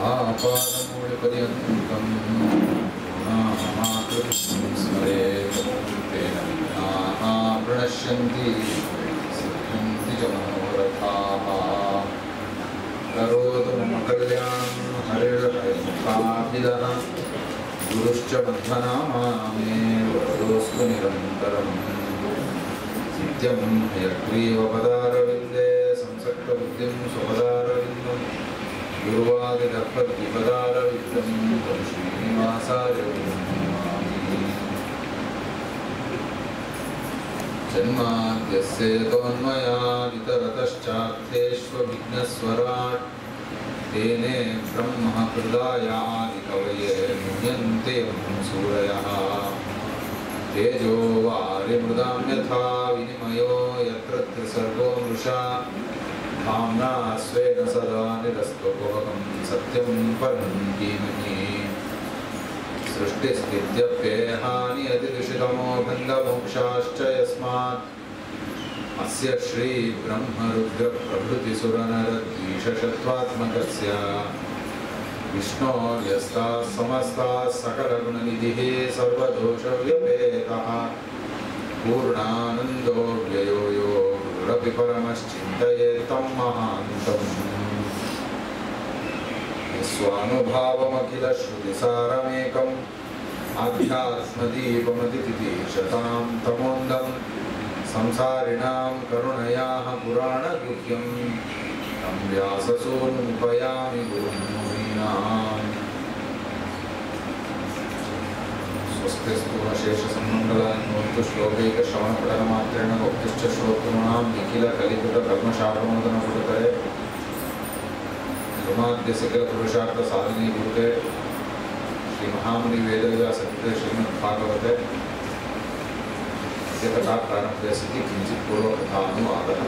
आपादमूलपर्यन्तं स्मरेत् तेन विघ्नाः प्रणश्यन्ति सिद्ध्यन्ति च मनोरथाः करोतु मम कल्याणं हरिर्हरिमुखाभिदः गुरुश्च बन्धनामा मे वरदोऽस्तु निरन्तरम् नित्यं हयग्रीवपदारविन्दे संसक्तबुद्धिं स्वपदारविन्दं गुरुवादिदर्पद्विपदारविन्दं तं श्रीनिवासार्यविन्दं जन्माद्यस्य तोन्मयादितरतश्चार्थेष्वभिघ्नस्वराट् तेने ब्रह्महृदायादिकवये मुह्यन्ते यं सूरयः तेजो वारिमृदां यथा विनिमयो यत्र त्रिसर्गो मृषा धाम्ना स्वेन सदा निरस्तोऽहं सत्यं परं धीमहि सृष्टिस्थित्यप्येहानियतिदुषितमो बन्धमोक्षाश्च यस्मात् अस्य श्रीब्रह्मरुद्रप्रभृतिसुरनरद्वीषशत्वात्मकस्य विष्णोर्यस्ताः समस्ताः सकलगुणनिधिः सर्वदोषव्यपेतः पूर्णानन्दो व्ययो यो गुरुरपि परमश्चिन्तयेतं महान्तम् स्वानुभावमखिलश्रुतिसारमेकम् आध्यात्मदीपमतितिशतां तमोन्दं संसारिणां करुणयाः पुराणगुह्यं तं व्याससूनुमुपयामि गुरुं मुनीनाम् स्वस्तिस्तु अशेषसन्मङ्गलान्वन्तु श्लोकैकश्रवणपठनमात्रेण भक्तिश्च श्रोतॄणां निखिलकलिकुटकर्मशापमोदनपुटकरे धर्माद्यसकलपुरुषार्थसाधिनीभूते श्रीमहामुनिवेदव्यासकृते श्रीमद्भागवते अस्य कथाप्रारम्भे सति किञ्चित् पूर्वकथानुवादः।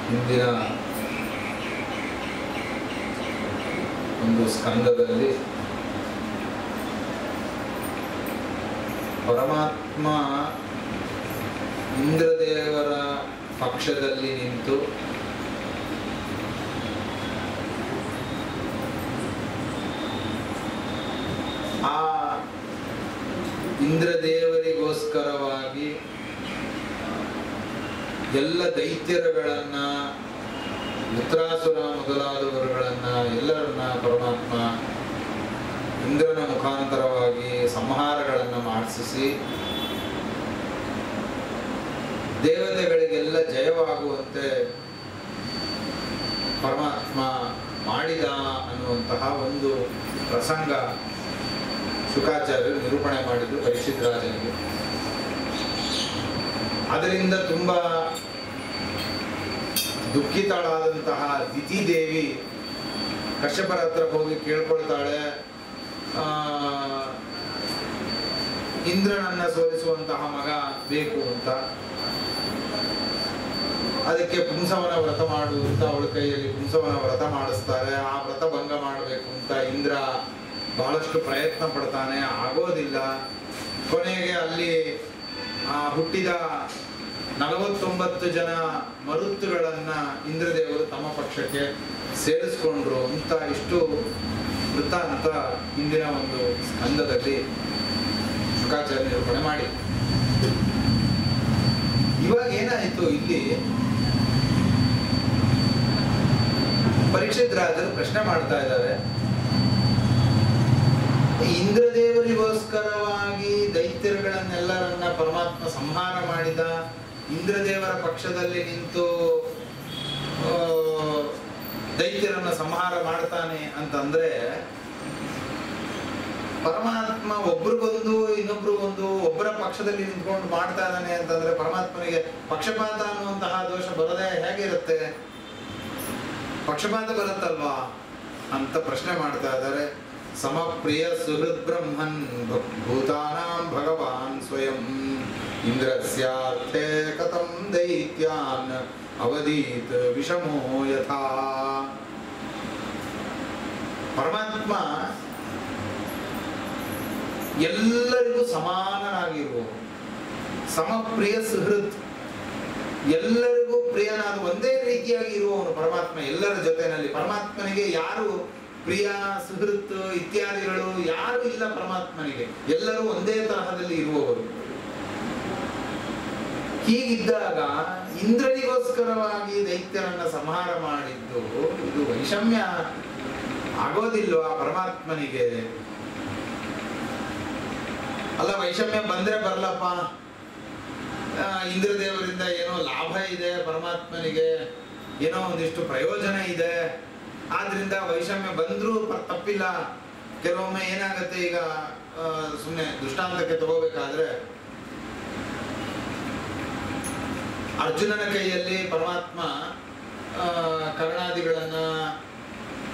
ಹಿಂದಿನ ಒಂದು ಸ್ಕಂದದಲ್ಲಿ ಪರಮಾತ್ಮ ಇಂದ್ರದೇವರ ಪಕ್ಷದಲ್ಲಿ ನಿಂತು ಆ ಇಂದ್ರದೇವರಿಗೋಸ್ಕರವಾಗಿ ಎಲ್ಲ ದೈತ್ಯರುಗಳನ್ನ ವೃತ್ರಾಸುರ ಮೊದಲಾದವರುಗಳನ್ನ ಎಲ್ಲರನ್ನ ಪರಮಾತ್ಮ ಇಂದ್ರನ ಮುಖಾಂತರವಾಗಿ ಸಂಹಾರಗಳನ್ನು ಮಾಡಿಸಿ ದೇವತೆಗಳಿಗೆಲ್ಲ ಜಯವಾಗುವಂತೆ ಪರಮಾತ್ಮ ಮಾಡಿದ ಅನ್ನುವಂತಹ ಒಂದು ಪ್ರಸಂಗ ಶುಕಾಚಾರ್ಯರು ನಿರೂಪಣೆ ಮಾಡಿದ್ದು ಪರೀಕ್ಷಿತ್ ರಾಜನಿಗೆ. ಅದರಿಂದ ತುಂಬ ದುಃಖಿತಳಾದಂತಹ ದಿತಿದೇವಿ ಕಶ್ಯಪರ ಹತ್ರ ಹೋಗಿ ಕೇಳ್ಕೊಳ್ತಾಳೆ, ಇಂದ್ರನನ್ನ ಸೋಲಿಸುವಂತಹ ಮಗ ಬೇಕು ಅಂತ. ಅದಕ್ಕೆ ಪುಂಸವನ ವ್ರತ ಮಾಡು ಅಂತ ಅವಳ ಕೈಯಲ್ಲಿ ಪುಂಸವನ ವ್ರತ ಮಾಡಿಸ್ತಾರೆ. ಆ ವ್ರತ ಭಂಗ ಮಾಡಬೇಕು ಅಂತ ಇಂದ್ರ ಬಹಳಷ್ಟು ಪ್ರಯತ್ನ ಪಡ್ತಾನೆ, ಆಗೋದಿಲ್ಲ. ಕೊನೆಗೆ ಅಲ್ಲಿ ಹುಟ್ಟಿದ 49 ಜನ ಮರುತ್ತುಗಳನ್ನ ಇಂದ್ರದೇವರು ತಮ್ಮ ಪಕ್ಷಕ್ಕೆ ಸೇರಿಸ್ಕೊಂಡ್ರು ಅಂತ ಇಷ್ಟು ವೃತ್ತಾಂತ ಹಿಂದಿನ ಒಂದು ಸ್ಕಂದದಲ್ಲಿ ಶುಕಾಚಾರ್ಯ ನಿರೂಪಣೆ ಮಾಡಿ. ಇವಾಗ ಏನಾಯಿತು, ಇಲ್ಲಿ ಪರೀಕ್ಷಿತ್ ರಾಜರು ಪ್ರಶ್ನೆ ಮಾಡ್ತಾ ಇದ್ದಾರೆ, ಇಂದ್ರದೇವರಿಗೋಸ್ಕರವಾಗಿ ದೈತ್ಯರುಗಳನ್ನೆಲ್ಲರನ್ನ ಪರಮಾತ್ಮ ಸಂಹಾರ ಮಾಡಿದ, ಇಂದ್ರದೇವರ ಪಕ್ಷದಲ್ಲಿ ನಿಂತು ದೈತ್ಯರನ್ನ ಸಂಹಾರ ಮಾಡ್ತಾನೆ ಅಂತಂದ್ರೆ ಪರಮಾತ್ಮ ಒಬ್ರಿಗೊಂದು ಇನ್ನೊಬ್ರಿಗೊಂದು ಒಬ್ಬರ ಪಕ್ಷದಲ್ಲಿ ನಿಂತ್ಕೊಂಡು ಮಾಡ್ತಾ ಇದ್ದಾನೆ ಅಂತಂದ್ರೆ ಪರಮಾತ್ಮನಿಗೆ ಪಕ್ಷಪಾತ ಅನ್ನುವಂತಹ ದೋಷ ಬರದೆ ಹೇಗಿರುತ್ತೆ? ಪಕ್ಷಪಾತ ಬರುತ್ತಲ್ವಾ ಅಂತ ಪ್ರಶ್ನೆ ಮಾಡ್ತಾ ಇದ್ದಾರೆ. ಸಮಪ್ರಿಯ ಸುಹೃದ್ ಬ್ರಹ್ಮನ್ ಭೂತಾನಾಂ ಭಗವಾನ್ ಸ್ವಯಂ ಇಂದ್ರಸ್ಯಾರ್ಥೇ ಕಥಂ ದೈತ್ಯಾನ್ ಅವಧೀತ್ ವಿಷಮೋ ಯಥಾ. ಪರಮಾತ್ಮ ಎಲ್ಲರಿಗೂ ಸಮಾನನಾಗಿರುವ ಸಮಪ್ರಿಯ ಸುಹೃತ್, ಎಲ್ಲರಿಗೂ ಪ್ರಿಯನಾದ ಒಂದೇ ರೀತಿಯಾಗಿ ಇರುವವನು ಪರಮಾತ್ಮ ಎಲ್ಲರ ಜೊತೆಯಲ್ಲಿ. ಪರಮಾತ್ಮನಿಗೆ ಯಾರು ಪ್ರಿಯ ಸುಹೃತ್ ಇತ್ಯಾದಿಗಳು ಯಾರು ಇಲ್ಲ ಪರಮಾತ್ಮನಿಗೆ, ಎಲ್ಲರೂ ಒಂದೇ ತರಹದಲ್ಲಿ ಇರುವವರು. ಹೀಗಿದ್ದಾಗ ಇಂದ್ರನಿಗೋಸ್ಕರವಾಗಿ ದೈತ್ಯರನ್ನ ಸಂಹಾರ ಮಾಡಿದ್ದು ಇದು ವೈಷಮ್ಯ ಆಗೋದಿಲ್ವಾ ಪರಮಾತ್ಮನಿಗೆ? ಅಲ್ಲ, ವೈಷಮ್ಯ ಬಂದ್ರೆ ಬರ್ಲಪ್ಪ, ಇಂದ್ರದೇವರಿಂದ ಏನೋ ಲಾಭ ಇದೆ ಪರಮಾತ್ಮನಿಗೆ, ಏನೋ ಒಂದಿಷ್ಟು ಪ್ರಯೋಜನ ಇದೆ, ಆದ್ರಿಂದ ವೈಷಮ್ಯ ಬಂದ್ರೂ ತಪ್ಪಿಲ್ಲ. ಕೆಲವೊಮ್ಮೆ ಏನಾಗತ್ತೆ, ಈಗ ಸುಮ್ಮನೆ ದೃಷ್ಟಾಂತಕ್ಕೆ ತಗೋಬೇಕಾದ್ರೆ, ಅರ್ಜುನನ ಕೈಯಲ್ಲಿ ಪರಮಾತ್ಮ ಕರ್ಣಾದಿಗಳನ್ನ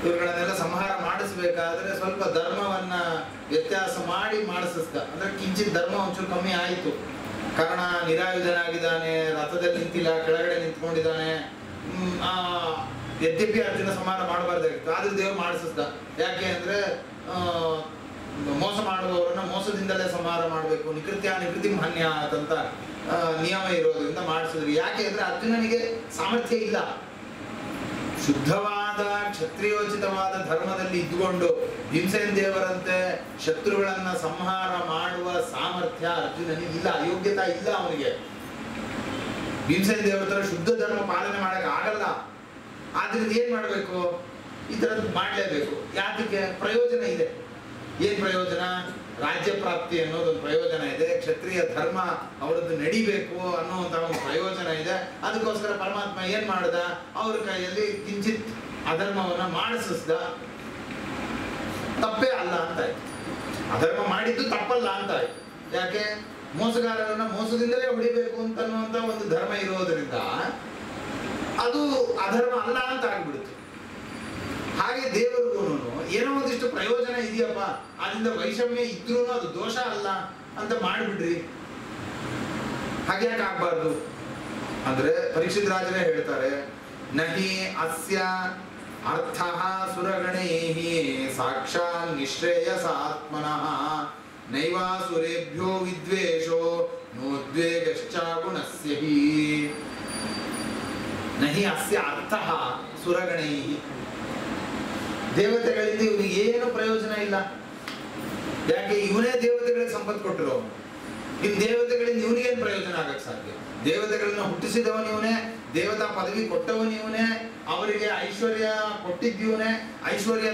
ಇವುಗಳನ್ನೆಲ್ಲ ಸಂಹಾರ ಮಾಡಿಸ್ಬೇಕಾದ್ರೆ ಸ್ವಲ್ಪ ಧರ್ಮವನ್ನ ವ್ಯತ್ಯಾಸ ಮಾಡಿ ಮಾಡಿಸಿಸ್ದ. ಅಂದ್ರೆ ಕಿಂಚಿತ್ ಧರ್ಮ ಒಂಚೂರು ಕಮ್ಮಿ ಆಯಿತು. ಕರ್ಣ ನಿರಾಯುಧನಾಗಿದ್ದಾನೆ, ರಥದಲ್ಲಿ ನಿಂತಿಲ್ಲ, ಕೆಳಗಡೆ ನಿಂತ್ಕೊಂಡಿದ್ದಾನೆ. ಯದ್ಯಪಿ ಅರ್ಜುನ ಸಂಹಾರ ಮಾಡಬಾರ್ದಾಗಿತ್ತು, ಆದ್ರೆ ದೇವರು ಮಾಡಿಸಿಸ್ದ. ಯಾಕೆ ಅಂದ್ರೆ ಮೋಸ ಮಾಡುವವರನ್ನ ಮೋಸದಿಂದಲೇ ಸಂಹಾರ ಮಾಡಬೇಕು, ನಿಕೃತಿ ಹನ್ಯ ಅಂತ ನಿಯಮ ಇರೋದ್ರಿಂದ ಮಾಡಿಸಿದ್ರು. ಯಾಕೆ ಅಂದ್ರೆ ಅರ್ಜುನನಿಗೆ ಸಾಮರ್ಥ್ಯ ಇಲ್ಲ. ಶುದ್ಧವಾದ ಕ್ಷತ್ರಿಯೋಚಿತವಾದ ಧರ್ಮದಲ್ಲಿ ಇದ್ದುಕೊಂಡು ಭೀಮಸೇನ ದೇವರಂತೆ ಶತ್ರುಗಳನ್ನ ಸಂಹಾರ ಮಾಡುವ ಸಾಮರ್ಥ್ಯ ಅರ್ಜುನನಿಗೆ ಇಲ್ಲ, ಅಯೋಗ್ಯತಾ ಇಲ್ಲ ಅವನಿಗೆ. ಭೀಮಸೇನ ದೇವರ ತರ ಶುದ್ಧ ಧರ್ಮ ಪಾಲನೆ ಮಾಡಕ್ ಆಗಲ್ಲ. ಆದ್ರಿಂದ ಏನ್ ಮಾಡ್ಬೇಕು? ಈ ತರದ್ ಮಾಡ್ಲೇಬೇಕು. ಯಾತಕ್ಕೆ? ಪ್ರಯೋಜನ ಇದೆ. ಏನ್ ಪ್ರಯೋಜನ? ರಾಜ್ಯ ಪ್ರಾಪ್ತಿ ಅನ್ನೋದೊಂದು ಪ್ರಯೋಜನ ಇದೆ, ಕ್ಷತ್ರಿಯ ಧರ್ಮ ಅವರದ್ದು ನಡಿಬೇಕು ಅನ್ನುವಂತಹ ಒಂದು ಪ್ರಯೋಜನ ಇದೆ. ಅದಕ್ಕೋಸ್ಕರ ಪರಮಾತ್ಮ ಏನ್ ಮಾಡ್ದ? ಅವ್ರ ಕೈಯಲ್ಲಿ ಕಿಂಚಿತ್ ಅಧರ್ಮವನ್ನ ಮಾಡಿಸಿಸ್ದ. ತಪ್ಪೇ ಅಲ್ಲ ಅಂತ ಆಯ್ತು. ಅಧರ್ಮ ಮಾಡಿದ್ದು ತಪ್ಪಲ್ಲ ಅಂತ ಆಯ್ತು. ಯಾಕೆ? ಮೋಸಗಾರರನ್ನ ಮೋಸದಿಂದಲೇ ಹೊಡಿಬೇಕು ಅಂತನ್ನುವಂತ ಒಂದು ಧರ್ಮ ಇರೋದ್ರಿಂದ ಅದು ಅಧರ್ಮ ಅಲ್ಲ ಅಂತ ಆಗ್ಬಿಡುತ್ತೆ. ಹಾಗೆ ದೇವರಿಗೂ ಏನೋ ಒಂದಿಷ್ಟು ಪ್ರಯೋಜನ ಇದೆಯಪ್ಪ, ಅದರಿಂದ ವೈಷಮ್ಯ ಇದ್ರೂ ಅದು ದೋಷ ಅಲ್ಲ ಅಂತ ಮಾಡಿಬಿಡ್ರಿ. ಹಾಗೆ ಯಾಕೆ ಆಗ್ಬಾರ್ದು ಅಂದ್ರೆ ಪರೀಕ್ಷಿತ್ ರಾಜರೇ ಹೇಳ್ತಾರೆ, ನಹಿ ಅಸ್ಯ ಅರ್ಥ ಸುರಗಣೈ ಸಾಕ್ಷಾತ್ ನಿಶ್ರೇಯಸಾತ್ಮನಃ ನೈವಾಸುರೇಭ್ಯೋ ವಿದ್ವೇಷೋ ನೋದ್ವೇಗಶ್ಚ ಗುಣಸ್ಯ ಹಿ. ನಹಿ ಅಸ್ಯ ಅರ್ಥ ಸುರಗಣೈ, ದೇವತೆಗಳಿಂದ ಇವನಿಗೆ ಏನು ಪ್ರಯೋಜನ ಇಲ್ಲ. ಯಾಕೆ? ಇವನೇ ದೇವತೆಗಳಿಗೆ ಸಂಪತ್ತು ಕೊಟ್ಟರು. ಇನ್ ದೇವತೆಗಳಿಂದ ಇವನಿಗೇನು ಪ್ರಯೋಜನ ಆಗಕ್ಕೆ ಸಾಧ್ಯ? ದೇವತೆಗಳನ್ನ ಹುಟ್ಟಿಸಿದವನು ಇವನೇ, ದೇವತಾ ಪದವಿ ಕೊಟ್ಟವನು ಇವನೇ, ಅವರಿಗೆ ಐಶ್ವರ್ಯ ಕೊಟ್ಟಿದ್ದೀವನೇ. ಐಶ್ವರ್ಯ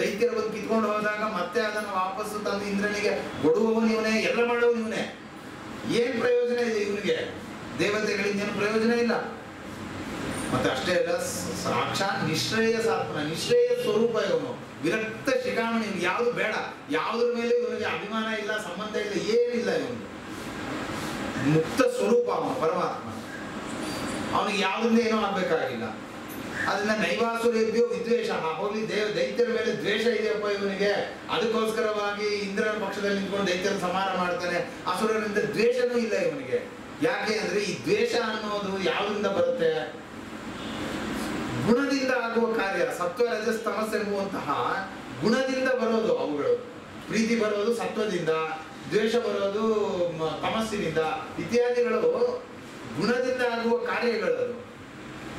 ದೈತ್ಯರ ಬಂದು ಕಿತ್ಕೊಂಡು ಹೋದಾಗ ಮತ್ತೆ ಅದನ್ನು ವಾಪಸ್ಸು ತಂದು ಇಂದ್ರನಿಗೆ ಕೊಡುವವನು ಇವನೇ, ಎಲ್ಲ ಮಾಡುವವನು ಇವನೇ. ಏನ್ ಪ್ರಯೋಜನ ಇದೆ ಇವನಿಗೆ? ದೇವತೆಗಳಿಂದ ಏನು ಪ್ರಯೋಜನ ಇಲ್ಲ. ಮತ್ತೆ ಅಷ್ಟೇ ಅಲ್ಲ, ಸಾಕ್ಷಾತ್ ನಿಶ್ರೇಯಸಾತ್ಮನ, ನಿಶ್ರೇಯ ಸ್ವರೂಪ ಇವನು, ವಿರಕ್ತ ಶಿಖಾಮಣಿ. ಯಾವುದು ಬೇಡ, ಯಾವುದ್ರ ಮೇಲೆ ಇವನಿಗೆ ಅಭಿಮಾನ ಇಲ್ಲ, ಸಂಬಂಧ ಇಲ್ಲ, ಏನಿಲ್ಲ. ಇವನು ಮುಕ್ತ ಸ್ವರೂಪ ಅವನು ಪರಮಾತ್ಮ. ಅವನಿಗೆ ಯಾವುದರಿಂದ ಏನೋ ಆಗ್ಬೇಕಾಗಿಲ್ಲ. ಅದನ್ನ ನೈವಾಸುರೇಭ್ಯೋ ವಿದ್ವೇಷ, ಹೋಗ್ಲಿ ದೈತ್ಯರ ಮೇಲೆ ದ್ವೇಷ ಇದೆಯಪ್ಪ ಇವನಿಗೆ, ಅದಕ್ಕೋಸ್ಕರವಾಗಿ ಇಂದ್ರನ ಪಕ್ಷದಲ್ಲಿ ನಿಂತ್ಕೊಂಡು ದೈತ್ಯರ ಸಂಹಾರ ಮಾಡ್ತಾನೆ. ಅಸುರರಿಂದ ದ್ವೇಷನೂ ಇಲ್ಲ ಇವನಿಗೆ. ಯಾಕೆ ಅಂದ್ರೆ ಈ ದ್ವೇಷ ಅನ್ನೋದು ಯಾವುದರಿಂದ ಬರುತ್ತೆ? ಗುಣದಿಂದ ಆಗುವ ಕಾರ್ಯ. ಸತ್ವ ರಜಸ್ ತಮಸ್ ಎಂಬುವಂತಹ ಗುಣದಿಂದ ಬರೋದು ಅವುಗಳು. ಪ್ರೀತಿ ಬರೋದು ಸತ್ವದಿಂದ, ದ್ವೇಷ ಬರೋದು ತಮಸ್ಸಿನಿಂದ, ಇತ್ಯಾದಿಗಳು ಗುಣದಿಂದ ಆಗುವ ಕಾರ್ಯಗಳು.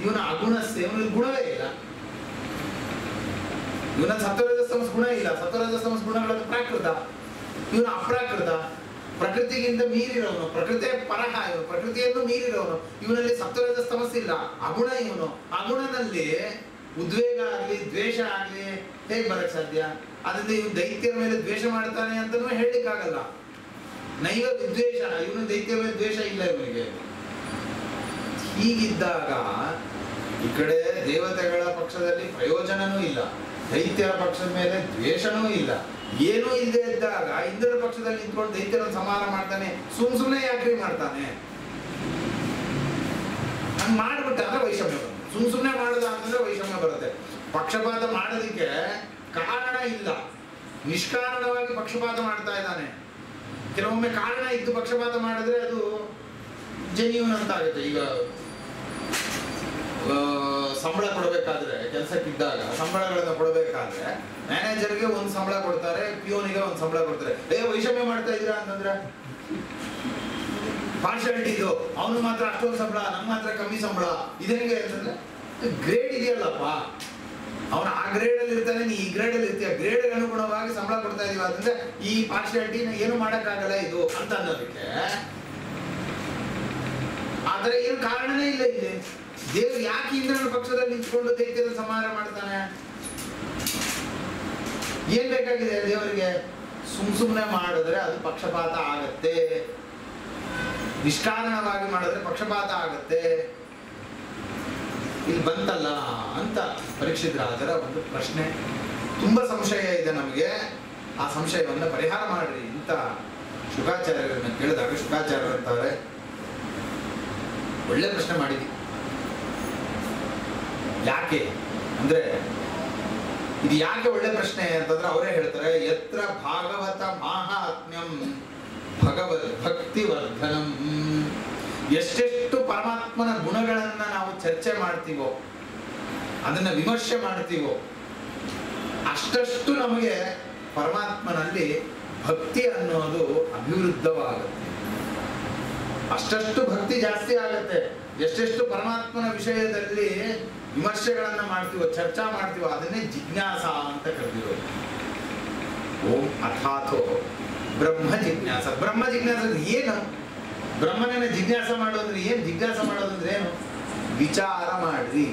ಇವನ ಅಗುಣಸ್ಸೆ, ಇವನಿಗೆ ಗುಣವೇ ಇಲ್ಲ. ಇವನ ಸತ್ವರಜಸ್ ತಮಸ್ ಗುಣ ಇಲ್ಲ. ಸತ್ವರಜಸ್ ತಮಸ್ ಗುಣಗಳದ್ದು ಪ್ರಾಕೃತ, ಇವನು ಅಪ್ರಾಕೃತ, ಪ್ರಕೃತಿಗಿಂತ ಮೀರಿರೋನು, ಪ್ರಕೃತಿಯ ಪರಹ ಇವನು, ಪ್ರಕೃತಿಯನ್ನು ಮೀರಿರೋನು. ಇವನಲ್ಲಿ ಸತ್ವರಜಸ್ ತಮಸ್ ಇಲ್ಲ, ಅಗುಣ ಇವನು. ಅಗುಣನಲ್ಲಿ ಉದ್ವೇಗ ಆಗ್ಲಿ ದ್ವೇಷ ಆಗ್ಲಿ ಹೇಗೆ ಬರಕ್ ಸಾಧ್ಯ? ಅದರಿಂದ ಇವನು ದೈತ್ಯರ ಮೇಲೆ ದ್ವೇಷ ಮಾಡ್ತಾನೆ ಅಂತನೂ ಹೇಳಲಿಕ್ಕಾಗಲ್ಲ. ನೈವ ವಿದ್ವೇಷ, ಇವನು ದೈತ್ಯರ ಮೇಲೆ ದ್ವೇಷ ಇಲ್ಲ ಇವನಿಗೆ. ಹೀಗಿದ್ದಾಗ ಈ ಕಡೆ ದೇವತೆಗಳ ಪಕ್ಷದಲ್ಲಿ ಪ್ರಯೋಜನನೂ ಇಲ್ಲ, ದೈತ್ಯರ ಪಕ್ಷದ ಮೇಲೆ ದ್ವೇಷನೂ ಇಲ್ಲ, ಏನೂ ಇಲ್ಲದೆ ಇದ್ದಾಗ ಇಂದ್ರನ ಪಕ್ಷದಲ್ಲಿ ನಿಂತ್ಕೊಂಡು ದೈತ್ಯರನ್ನು ಸಂಹಾರ ಮಾಡ್ತಾನೆ. ಸುಮ್ಮನೆ ಯಾಕ್ರಿ ಮಾಡ್ತಾನೆ? ಹಂಗ್ ಮಾಡ್ಬಿಟ್ಟ ಅಂದ್ರೆ ವೈಷಮ್ಯ ಬರುತ್ತೆ. ಸುಮ್ಮನೆ ಮಾಡುದ ಅಂತಂದ್ರೆ ವೈಷಮ್ಯ ಬರುತ್ತೆ. ಪಕ್ಷಪಾತ ಮಾಡೋದಿಕ್ಕೆ ಕಾರಣ ಇಲ್ಲ, ನಿಷ್ಕಾರಣವಾಗಿ ಪಕ್ಷಪಾತ ಮಾಡ್ತಾ ಇದ್ದಾನೆ. ಕೆಲವೊಮ್ಮೆ ಕಾರಣ ಇದ್ದು ಪಕ್ಷಪಾತ ಮಾಡಿದ್ರೆ ಅದು ಜೆನ್ಯೂನ್ ಅಂತ ಆಗುತ್ತೆ. ಈಗ ಸಂಬಳ ಕೊಡಬೇಕಾದ್ರೆ, ಕೆಲಸಕ್ಕಿದ್ದಾಗ ಸಂಬಳಗಳನ್ನ ಕೊಡಬೇಕಾದ್ರೆ ಮ್ಯಾನೇಜರ್ಗೆ ಒಂದು ಸಂಬಳ ಕೊಡ್ತಾರೆ, ಪಿಯೋನಿಗೆ ಒಂದು ಸಂಬಳ ಕೊಡ್ತಾರೆ. ವೈಷಮ್ಯ ಮಾಡ್ತಾ ಇದ್ದೀರಾ ಅಂತಂದ್ರೆ ಪಾರ್ಶಾಲಿಟಿ ಇದು, ಅವನು ಮಾತ್ರ ಅಷ್ಟೊಂದು ಸಂಬಳ, ನಮ್ಮ ಮಾತ್ರ ಕಮ್ಮಿ ಸಂಬಳ. ಇದೇಂಗೆ ಅಂತಂದ್ರೆ ಗ್ರೇಡ್ ಇದೆಯಲ್ಲಪ್ಪ, ಅವನು ಆ ಗ್ರೇಡ್ ಅಲ್ಲಿ ಇರ್ತಾನೆ, ನೀ ಈ ಗ್ರೇಡ್ ಅಲ್ಲಿ ಇರ್ತೀಯ, ಗ್ರೇಡ್ ಅನುಗುಣವಾಗಿ ಸಂಬಳ ಕೊಡ್ತಾ ಇದೀವಿ. ಅಂತಂದ್ರೆ ಈ ಪಾರ್ಶಾಲಿಟಿನ ಏನು ಮಾಡಕ್ಕಾಗಲ್ಲ ಇದು ಅಂತ ಅನ್ನೋದಕ್ಕೆ ಆದ್ರೆ ಏನು ಕಾರಣನೇ ಇಲ್ಲ. ಇಲ್ಲಿ ದೇವ್ರು ಯಾಕೆ ಇಂದ್ರನ ಪಕ್ಷದಲ್ಲಿ ನಿಂತ್ಕೊಂಡು ದೈತ್ಯದ ಸಂಹಾರ ಮಾಡ್ತಾನೆ? ಏನ್ ಬೇಕಾಗಿದೆ ದೇವರಿಗೆ? ಸುಮ್ನೆ ಮಾಡಿದ್ರೆ ಅದು ಪಕ್ಷಪಾತ ಆಗತ್ತೆ, ನಿಷ್ಕಾರಣವಾಗಿ ಮಾಡಿದ್ರೆ ಪಕ್ಷಪಾತ ಆಗತ್ತೆ. ಇಲ್ಲಿ ಬಂತಲ್ಲ ಅಂತ ಪರೀಕ್ಷಿತ್ ರಾಜರ ಒಂದು ಪ್ರಶ್ನೆ. ತುಂಬಾ ಸಂಶಯ ಇದೆ ನಮಗೆ, ಆ ಸಂಶಯವನ್ನು ಪರಿಹಾರ ಮಾಡ್ರಿ ಅಂತ ಶುಕಾಚಾರ್ಯರನ್ನ ಕೇಳಿದಾಗ ಶುಕಾಚಾರ್ಯರು ಅಂತಾರೆ, ಒಳ್ಳೆ ಪ್ರಶ್ನೆ ಮಾಡಿದಿ. ಯಾಕೆ ಅಂದ್ರೆ ಇದು ಯಾಕೆ ಒಳ್ಳೆ ಪ್ರಶ್ನೆ ಅಂತಂದ್ರೆ ಅವರೇ ಹೇಳ್ತಾರೆ, ಯತ್ರ ಭಾಗವತ ಮಾಹಾತ್ಮ್ಯಂ ಭಗವದ್ ಭಕ್ತಿ ವರ್ಧನಂ. ಎಷ್ಟೆಷ್ಟು ಪರಮಾತ್ಮನ ಗುಣಗಳನ್ನ ನಾವು ಚರ್ಚೆ ಮಾಡ್ತೀವೋ, ಅದನ್ನ ವಿಮರ್ಶೆ ಮಾಡ್ತೀವೋ, ಅಷ್ಟಷ್ಟು ನಮಗೆ ಪರಮಾತ್ಮನಲ್ಲಿ ಭಕ್ತಿ ಅನ್ನೋದು ಅಭಿವೃದ್ಧವಾಗುತ್ತೆ, ಅಷ್ಟಷ್ಟು ಭಕ್ತಿ ಜಾಸ್ತಿ ಆಗುತ್ತೆ. ಎಷ್ಟೆಷ್ಟು ಪರಮಾತ್ಮನ ವಿಷಯದಲ್ಲಿ ವಿಮರ್ಶೆಗಳನ್ನ ಮಾಡ್ತೀವೋ, ಚರ್ಚಾ ಮಾಡ್ತೀವೋ, ಅದನ್ನೇ ಜಿಜ್ಞಾಸ ಅಂತ ಕರೆದಿರೋದು. ಓಂ ಅಥಾಥೋ ಬ್ರಹ್ಮ ಜಿಜ್ಞಾಸ. ಬ್ರಹ್ಮ ಜಿಜ್ಞಾಸ ಏನು? ಬ್ರಹ್ಮನನ್ನ ಜಿಜ್ಞಾಸ ಮಾಡೋದ್ರೆ ಏನು? ಜಿಜ್ಞಾಸ ಮಾಡೋದಂದ್ರೆ ಏನು? ವಿಚಾರ ಮಾಡ್ರಿ.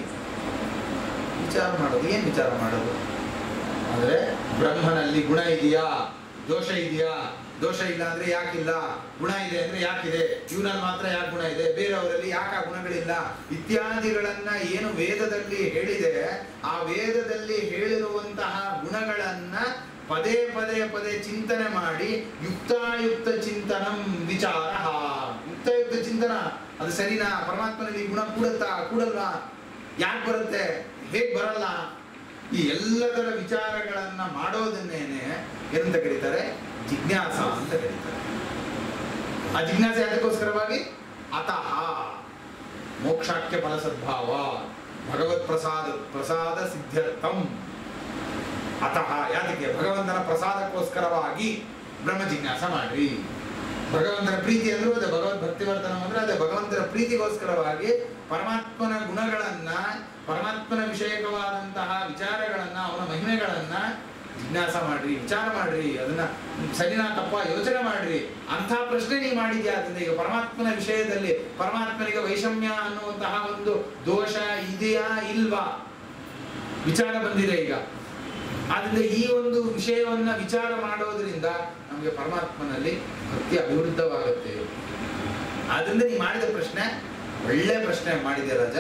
ವಿಚಾರ ಮಾಡೋದು ಏನ್ ವಿಚಾರ ಮಾಡೋದು ಅಂದ್ರೆ ಬ್ರಹ್ಮನಲ್ಲಿ ಗುಣ ಇದೆಯಾ, ದೋಷ ಇದೆಯಾ, ದೋಷ ಇಲ್ಲ ಅಂದ್ರೆ ಯಾಕಿಲ್ಲ, ಗುಣ ಇದೆ ಅಂದ್ರೆ ಯಾಕಿದೆ, ಇವನಲ್ಲಿ ಮಾತ್ರ ಯಾಕೆ ಗುಣ ಇದೆ, ಬೇರೆಯವರಲ್ಲಿ ಯಾಕೆ ಆ ಗುಣಗಳಿಲ್ಲ ಇತ್ಯಾದಿಗಳನ್ನ ಏನು ವೇದದಲ್ಲಿ ಹೇಳಿದೆ, ಆ ವೇದದಲ್ಲಿ ಹೇಳಿರುವಂತಹ ಗುಣಗಳನ್ನ ಪದೇ ಪದೇ ಪದೇ ಚಿಂತನೆ ಮಾಡಿ ಯುಕ್ತಾಯುಕ್ತ ಚಿಂತನಂ ವಿಚಾರ. ಯುಕ್ತಾಯುಕ್ತ ಚಿಂತನ ಅದು ಸರಿನಾ? ಪರಮಾತ್ಮನಲ್ಲಿ ಗುಣ ಕೂಡತ್ತಾ ಕೂಡಲ್ವಾ, ಯಾಕೆ ಬರುತ್ತೆ, ಹೇಗ್ ಬರಲ್ಲ, ಈ ಎಲ್ಲದರ ವಿಚಾರಗಳನ್ನ ಮಾಡೋದನ್ನೇನೆ ಏನಂತ ಕರೀತಾರೆ? ಜಿಜ್ಞಾಸ ಅಂತ ಕರೀತಾರೆ. ಆ ಜಿಜ್ಞಾಸ ಯಾತಕ್ಕೋಸ್ಕರವಾಗಿ? ಅತಃ ಮೋಕ್ಷಾಖ್ಯ ಫಲ ಸದ್ಭಾವ ಭಗವತ್ ಪ್ರಸಾದ ಸಿದ್ಧ್ಯರ್ಥಂ. ಅತಃ ಯಾತಕ್ಕೆ? ಭಗವಂತನ ಪ್ರಸಾದಕ್ಕೋಸ್ಕರವಾಗಿ ಬ್ರಹ್ಮ ಜಿಜ್ಞಾಸ ಮಾಡ್ರಿ. ಭಗವಂತನ ಪ್ರೀತಿ ಅಂದ್ರೂ ಅದೇ, ಭಗವದ್ ಭಕ್ತಿವರ್ಧನ ಅಂದ್ರೆ ಅದೇ, ಭಗವಂತನ ಪ್ರೀತಿಗೋಸ್ಕರವಾಗಿ ಪರಮಾತ್ಮನ ಗುಣಗಳನ್ನ, ಪರಮಾತ್ಮನ ವಿಷಯಕವಾದಂತಹ ವಿಚಾರಗಳನ್ನ, ಅವನ ಮಹಿಮೆಗಳನ್ನ ಜಿಜ್ಞಾಸ ಮಾಡ್ರಿ, ವಿಚಾರ ಮಾಡ್ರಿ, ಅದನ್ನ ಸರಿನಾ ತಪ್ಪ ಯೋಚನೆ ಮಾಡ್ರಿ. ಅಂಥ ಪ್ರಶ್ನೆ ನೀವು ಮಾಡಿದ್ಯಾ? ಅದರಿಂದ ಈಗ ಪರಮಾತ್ಮನ ವಿಷಯದಲ್ಲಿ ಪರಮಾತ್ಮನಿಗೆ ವೈಷಮ್ಯ ಅನ್ನುವಂತಹ ಒಂದು ದೋಷ ಇದೆಯಾ ಇಲ್ವಾ ವಿಚಾರ ಬಂದಿದೆ ಈಗ. ಆದ್ರಿಂದ ಈ ಒಂದು ವಿಷಯವನ್ನ ವಿಚಾರ ಮಾಡೋದ್ರಿಂದ ನಮಗೆ ಪರಮಾತ್ಮನಲ್ಲಿ ಭಕ್ತಿ ಅಭಿವೃದ್ಧವಾಗುತ್ತೆ. ಆದ್ರಿಂದ ನೀವು ಮಾಡಿದ ಪ್ರಶ್ನೆ ಒಳ್ಳೆ ಪ್ರಶ್ನೆ ಮಾಡಿದೆ ರಾಜ.